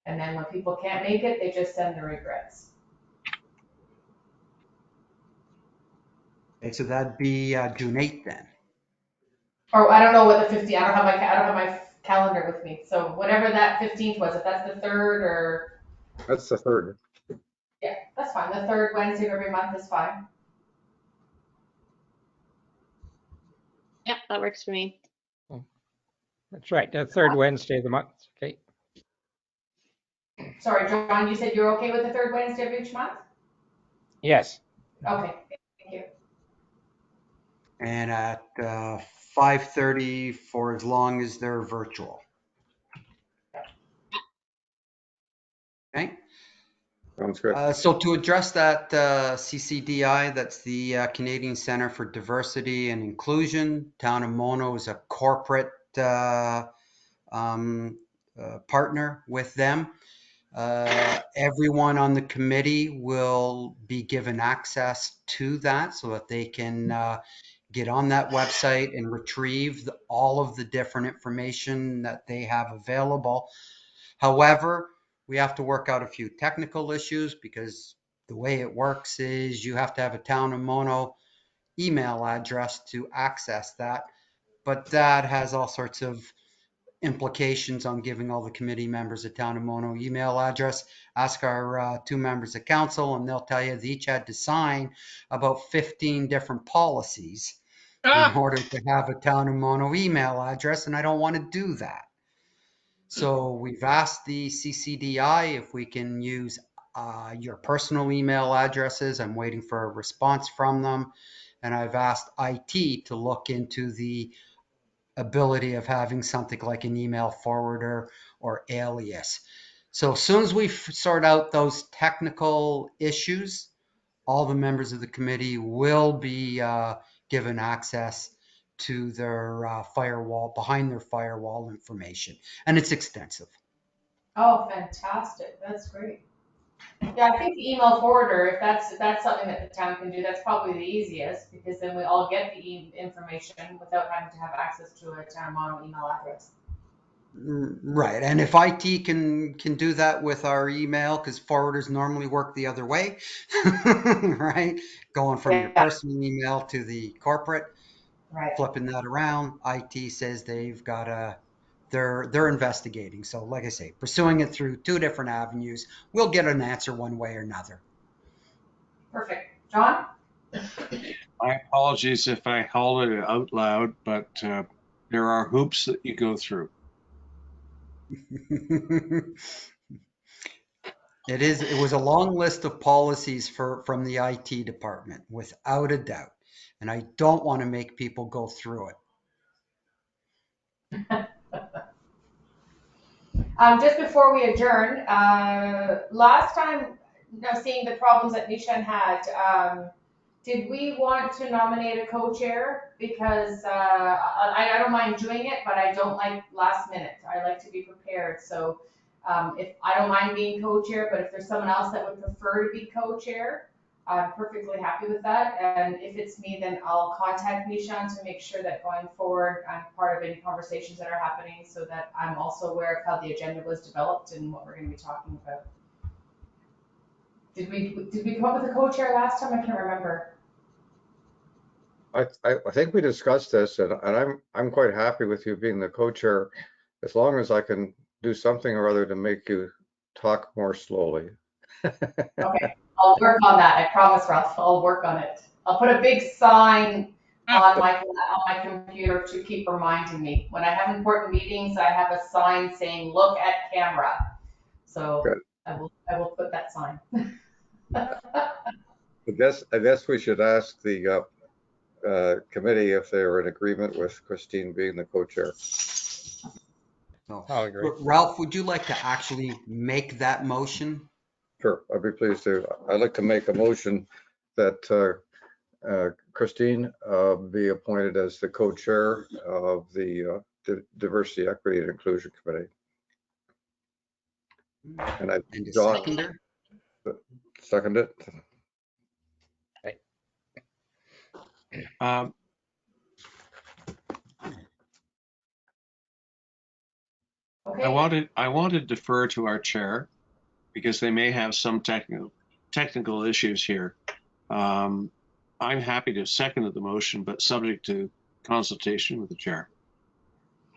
And then when people can't make it, they just send their regrets. Okay, so that'd be June 8th then. Or I don't know what the 15th, I don't have my calendar with me. So whatever that 15th was, if that's the third or, that's the third. yeah, that's fine. The third Wednesday of every month is fine. Yep, that works for me. That's right. The third Wednesday of the month. Okay. Sorry, John, you said you're okay with the third Wednesday of each month? Yes. Okay, thank you. And at 5:30 for as long as they're virtual. Okay. Sounds good. So to address that CCDI, that's the Canadian Centre for Diversity and Inclusion. Town of Mono is a corporate partner with them. Everyone on the committee will be given access to that so that they can get on that website and retrieve all of the different information that they have available. However, we have to work out a few technical issues because the way it works is you have to have a Town of Mono email address to access that. But that has all sorts of implications on giving all the committee members a Town of Mono email address. Ask our 2 members of council and they'll tell you they each had to sign about 15 different policies in order to have a town of Mono email address, and I don't want to do that. So we've asked the CCDI if we can use your personal email addresses. I'm waiting for a response from them. And I've asked IT to look into the ability of having something like an email forwarder or alias. So as soon as we sort out those technical issues, all the members of the committee will be given access to their firewall, behind their firewall information. And it's extensive. Oh, fantastic. That's great. Yeah, I think the email forwarder, if that's something that the town can do, that's probably the easiest, because then we all get the information without having to have access to a town mono email address. Right. And if IT can do that with our email, because forwarders normally work the other way, right? Going from your Yeah, personal email to the corporate, right. flipping that around, IT says they've got they're investigating. So like I say, pursuing it through two different avenues, we'll get an answer one way or another. Perfect. John? My apologies if I hollered it out loud, but there are hoops that you go through. It was a long list of policies from the IT department, without a doubt. And I don't want to make people go through it. Just before we adjourn, last time, seeing the problems that Nishan had, did we want to nominate a co-chair? Because I don't mind doing it, but I don't like last minute. I like to be prepared. So if I don't mind being co-chair, but if there's someone else that would prefer to be co-chair, I'm perfectly happy with that. And if it's me, then I'll contact Nishan to make sure that going forward, I'm part of any conversations that are happening, so that I'm also aware of how the agenda was developed and what we're going to be talking about. Did we come up with a co-chair last time? I can't remember. I think we discussed this, and I'm quite happy with you being the co-chair, as long as I can do something or other to make you talk more slowly. Okay, I'll work on that. I promise, Ralph. I'll work on it. I'll put a big sign on my computer to keep reminding me. When I have important meetings, I have a sign saying, "Look at camera." So Good. I will put that sign. I guess we should ask the committee if they are in agreement with Christine being the co-chair. So, I'll agree. Ralph, would you like to actually make that motion? Sure, I'd be pleased to. I'd like to make a motion that Christine be appointed as the co-chair of the Diversity, Equity, and Inclusion Committee. And I, And a John, seconder? second it. Um, Okay. I want to defer to our chair because they may have some technical issues here. I'm happy to second the motion, but subject to consultation with the chair.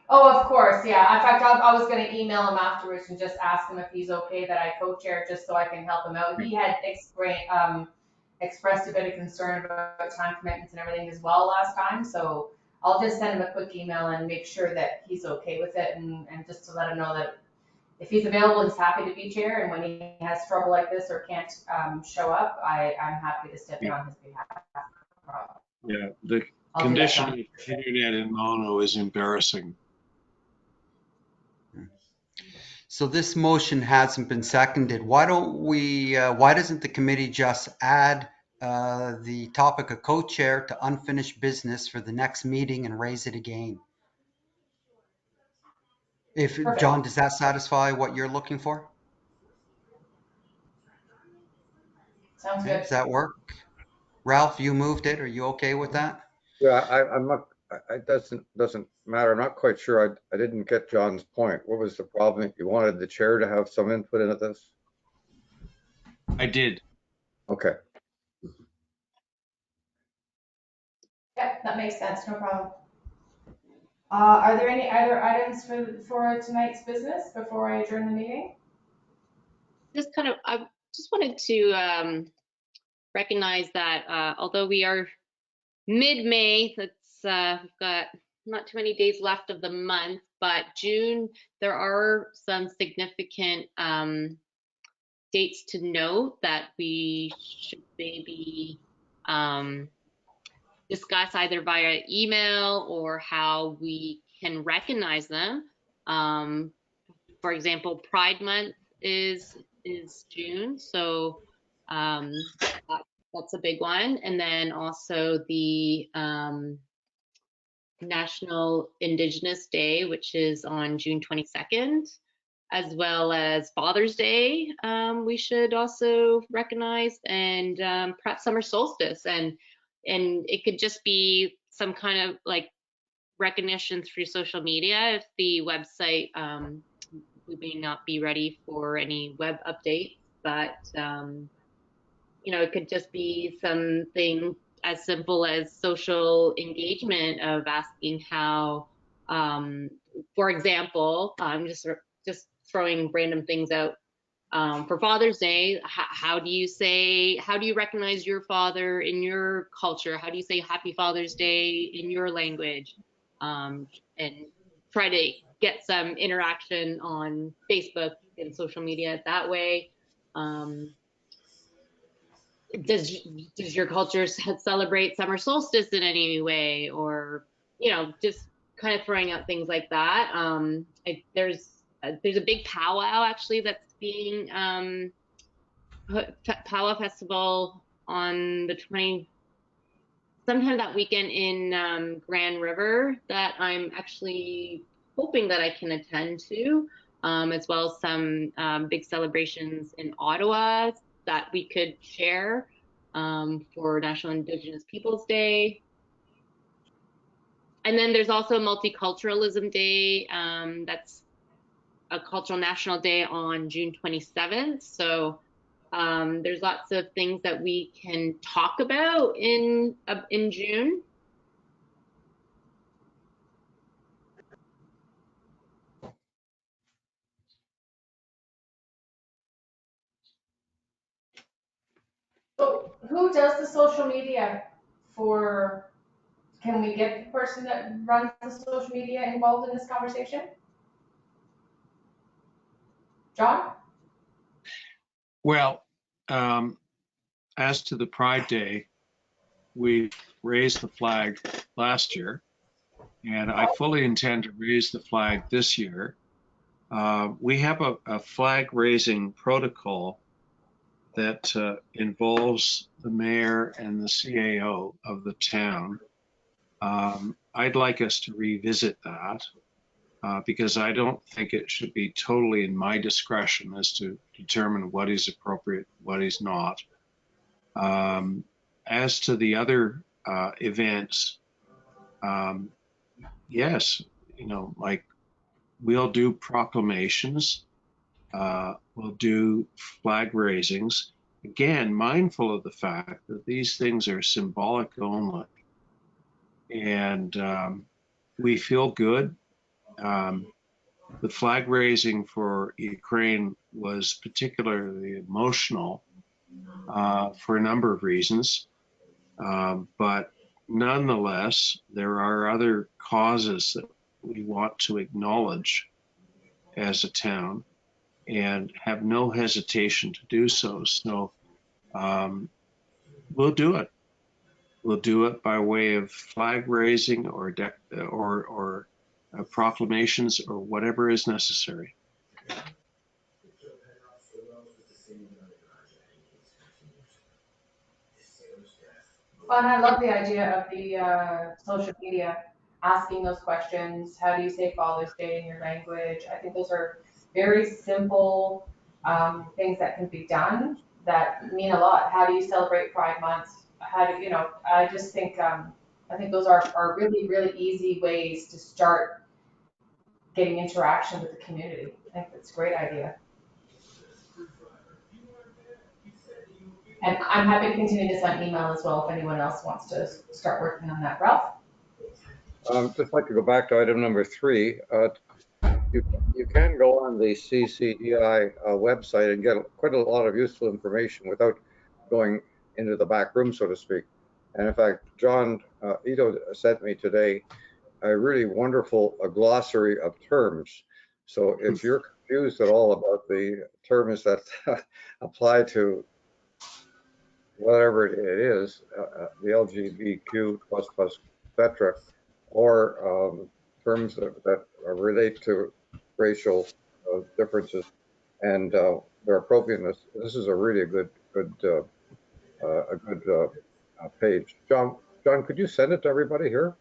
Oh, of course, yeah. In fact, I was going to email him afterwards and just ask him if he's okay that I co-chair, just so I can help him out. He had expressed a bit of concern about time commitments and everything as well last time, so I'll just send him a quick email and make sure that he's okay with it, and just to let him know that if he's available, he's happy to be chair, and when he has trouble like this or can't show up, I'm happy to step in on his behalf. Yeah, the I'll do that, condition John. of internet in mono is embarrassing. So this motion hasn't been seconded. Why doesn't the committee just add the topic of co-chair to unfinished business for the next meeting and raise it again? Perfect. John, does that satisfy what you're looking for? Sounds Okay, good. does that work? Ralph, you moved it. Are you okay with that? Yeah, I'm not. It doesn't matter. I'm not quite sure. I didn't get John's point. What was the problem? You wanted the chair to have some input into this? I did. Okay. Yep, that makes sense, no problem. Are there any other items for tonight's business before I adjourn the meeting? I just wanted to recognize that although we are mid-May, that's we've got not too many days left of the month, but June, there are some significant dates to note that we should maybe discuss either via email or how we can recognize them. For example, Pride Month is June, so that's a big one. And then also the National Indigenous Day, which is on June 22nd, as well as Father's Day, we should also recognize, and perhaps summer solstice. And it could just be some kind of like recognition through social media. If the website, we may not be ready for any web updates, but you know, it could just be something as simple as social engagement of asking how, for example, I'm just throwing random things out. For Father's Day, how do you recognize your father in your culture? How do you say Happy Father's Day in your language? And try to get some interaction on Facebook and social media that way. Does your culture celebrate summer solstice in any way, or you know, just kind of throwing out things like that. There's a big powwow actually that's being powwow festival on the 20 sometime that weekend in Grand River that I'm actually hoping that I can attend to, as well as some big celebrations in Ottawa that we could share for National Indigenous Peoples Day. And then there's also Multiculturalism Day. That's a cultural national day on June 27th. So there's lots of things that we can talk about in June. So who does the social media for, can we get the person that runs the social media involved in this conversation? John? Well, as to the Pride Day, we raised the flag last year, and I fully intend to raise the flag this year. We have a flag raising protocol that involves the mayor and the CAO of the town. I'd like us to revisit that because I don't think it should be totally in my discretion as to determine what is appropriate, what is not. As to the other events, yes, you know, like we'll do proclamations, we'll do flag raisings, again, mindful of the fact that these things are symbolic only. And we feel good. The flag raising for Ukraine was particularly emotional for a number of reasons. But nonetheless, there are other causes that we want to acknowledge as a town and have no hesitation to do so. So we'll do it. We'll do it by way of flag raising or proclamations or whatever is necessary. Well, and I love the idea of the social media, asking those questions. How do you say Father's Day in your language? I think those are very simple things that can be done that mean a lot. How do you celebrate Pride Month? How do you know? I just think I think those are really, really easy ways to start getting interaction with the community. I think that's a great idea. And I'm happy to continue this on email as well if anyone else wants to start working on that. Ralph? Just like to go back to item number 3. You can go on the CCDI website and get quite a lot of useful information without going into the back room, so to speak. And in fact, John Ito sent me today a really wonderful glossary of terms. So if you're confused at all about the terms that apply to whatever it is, the LGBTQ plus, etc., or terms that relate to racial differences and their appropriateness, this is a really good page. John, could you send it to everybody here?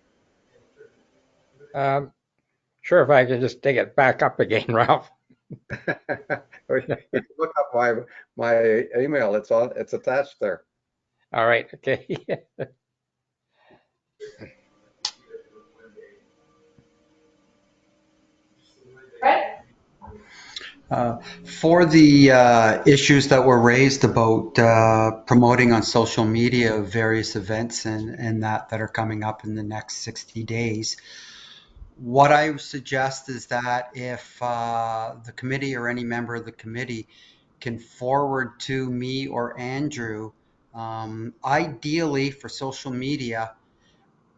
Sure, if I can just take it back up again, Ralph. You can look up my email. It's attached there. All right, okay. Fred? For the issues that were raised about promoting on social media various events and that are coming up in the next 60 days, what I suggest is that if the committee or any member of the committee can forward to me or Andrew, ideally for social media,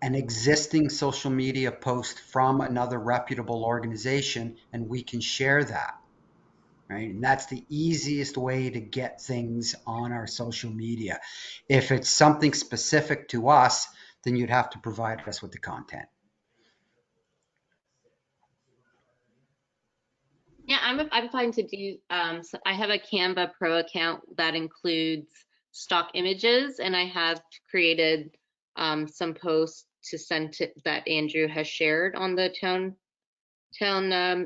an existing social media post from another reputable organization, and we can share that. Right? And that's the easiest way to get things on our social media. If it's something specific to us, then you'd have to provide us with the content. Yeah, I'm fine to do. So I have a Canva Pro account that includes stock images, and I have created some posts to send to, that Andrew has shared on the town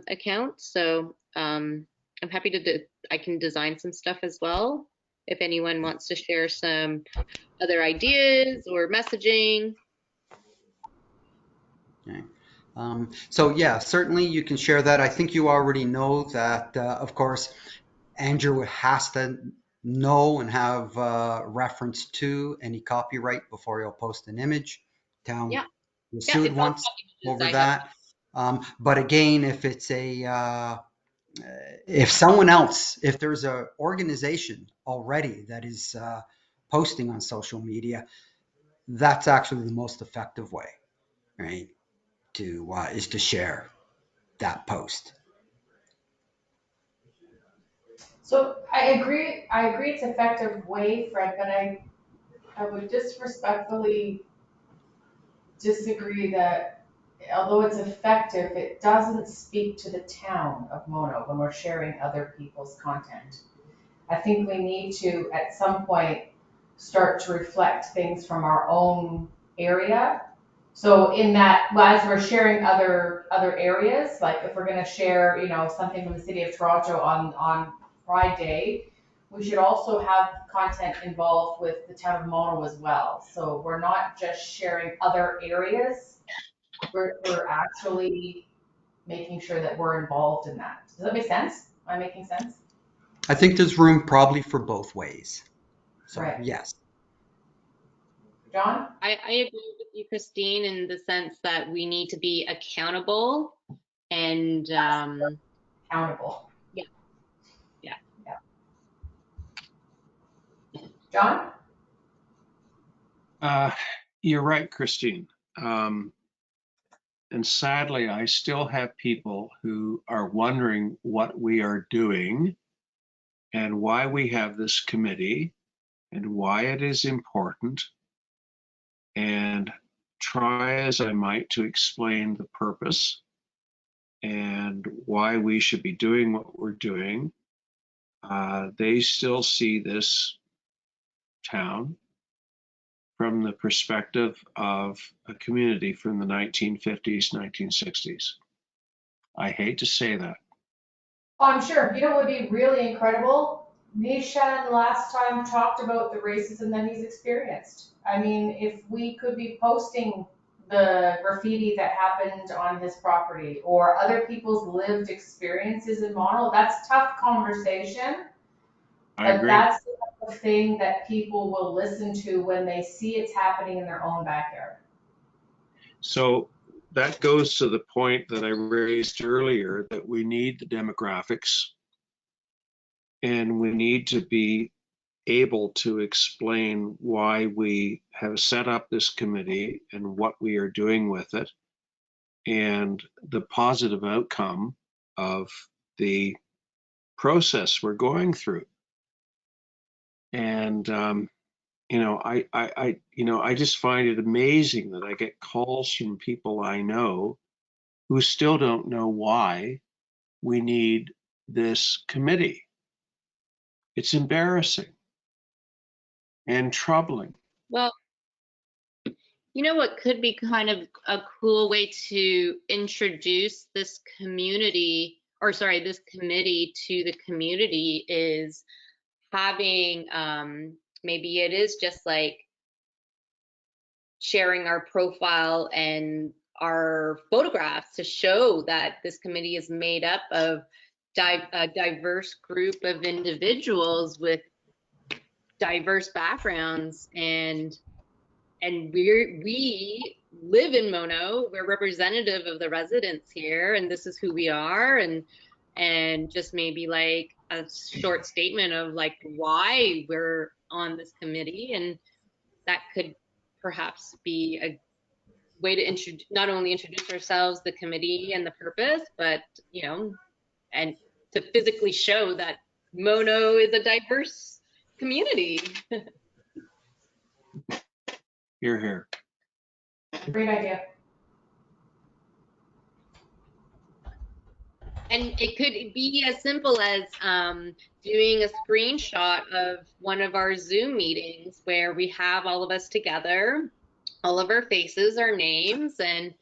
account. So I'm happy to do. I can design some stuff as well if anyone wants to share some other ideas or messaging. Okay. So yeah, certainly you can share that. I think you already know that, of course, Andrew has to know and have reference to any copyright before he'll post an image. Town Yeah, was yeah, sued it's all once images. over I have. that. But again, if it's if someone else, if there's an organization already that is posting on social media, that's actually the most effective way, right? Is to share that post. So I agree it's effective way, Fred, but I would disrespectfully disagree that although it's effective, it doesn't speak to the town of Mono when we're sharing other people's content. I think we need to, at some point, start to reflect things from our own area. So in that, as we're sharing other areas, like if we're gonna share, something from the city of Toronto on Pride Day, we should also have content involved with the town of Mono as well. So we're not just sharing other areas, we're actually making sure that we're involved in that. Does that make sense? Am I making sense? I think there's room probably for both ways. So Right. yes. John? I agree with you, Christine, in the sense that we need to be accountable and Accountable. yeah. John? You're right, Christine. And sadly, I still have people who are wondering what we are doing and why we have this committee and why it is important. And try as I might to explain the purpose and why we should be doing what we're doing. They still see this town from the perspective of a community from the 1950s, 1960s. I hate to say that. Oh, I'm sure. You know what would be really incredible? Nishan last time talked about the racism that he's experienced. I mean, if we could be posting the graffiti that happened on his property or other people's lived experiences in Mono, that's tough conversation. I But agree. that's the type of thing that people will listen to when they see it's happening in their own backyard. So that goes to the point that I raised earlier, that we need the demographics and we need to be able to explain why we have set up this committee and what we are doing with it and the positive outcome of the process we're going through. And I just find it amazing that I get calls from people I know who still don't know why we need this committee. It's embarrassing and troubling. Well, you know what could be kind of a cool way to introduce this community, or sorry, this committee to the community is having, maybe it is just like sharing our profile and our photographs to show that this committee is made up of a diverse group of individuals with diverse backgrounds, and we live in Mono. We're representative of the residents here, and this is who we are, and just maybe like a short statement of like why we're on this committee, and that could perhaps be a way to not only introduce ourselves, the committee and the purpose, but and to physically show that Mono is a diverse community. You're here. Great idea. And it could be as simple as doing a screenshot of one of our Zoom meetings where we have all of us together, all of our faces, our names, and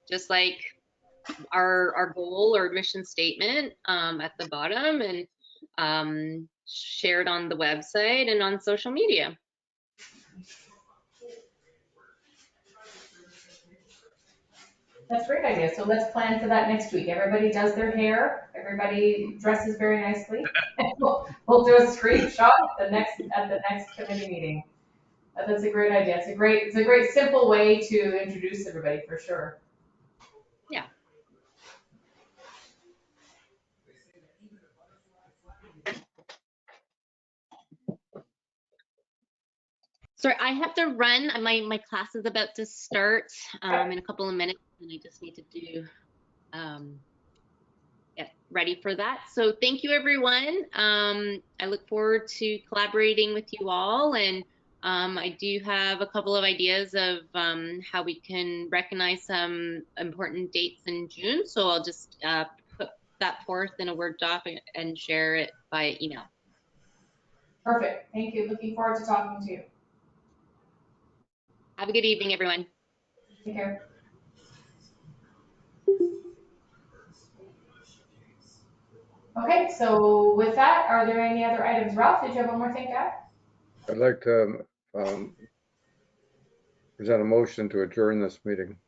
just like our goal or mission statement at the bottom, and shared on the website and on social media. That's a great idea. So let's plan for that next week. Everybody does their hair. Everybody dresses very nicely. We'll do a screenshot at the next committee meeting. That's a great idea. It's a great simple way to introduce everybody for sure. Yeah. Sorry, I have to run. My class is about to start in a couple of minutes, and I just need to do get ready for that. So thank you, everyone. I look forward to collaborating with you all, and I do have a couple of ideas of how we can recognize some important dates in June. So I'll just put that forth in a Word doc and share it via email. Perfect. Thank you. Looking forward to talking to you. Have a good evening, everyone. Take care. Okay, so with that, are there any other items? Ralph, did you have one more thing to add? I'd like to present a motion to adjourn this meeting.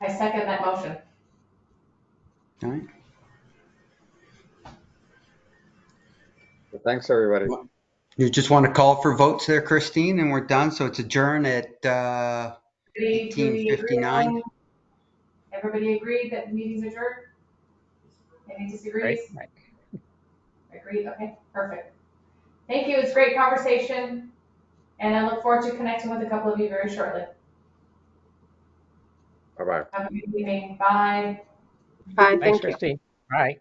I second that motion. All right. So thanks, everybody. You just want to call for votes there, Christine, and we're done. So it's adjourned at 18:59. Everybody agreed that the meeting's adjourned? Any disagrees? Right. Agreed, okay, perfect. Thank you, it's a great conversation, and I look forward to connecting with a couple of you very shortly. Bye-bye. Have a good evening, bye. Bye, Thanks, thank you. Christine. Bye.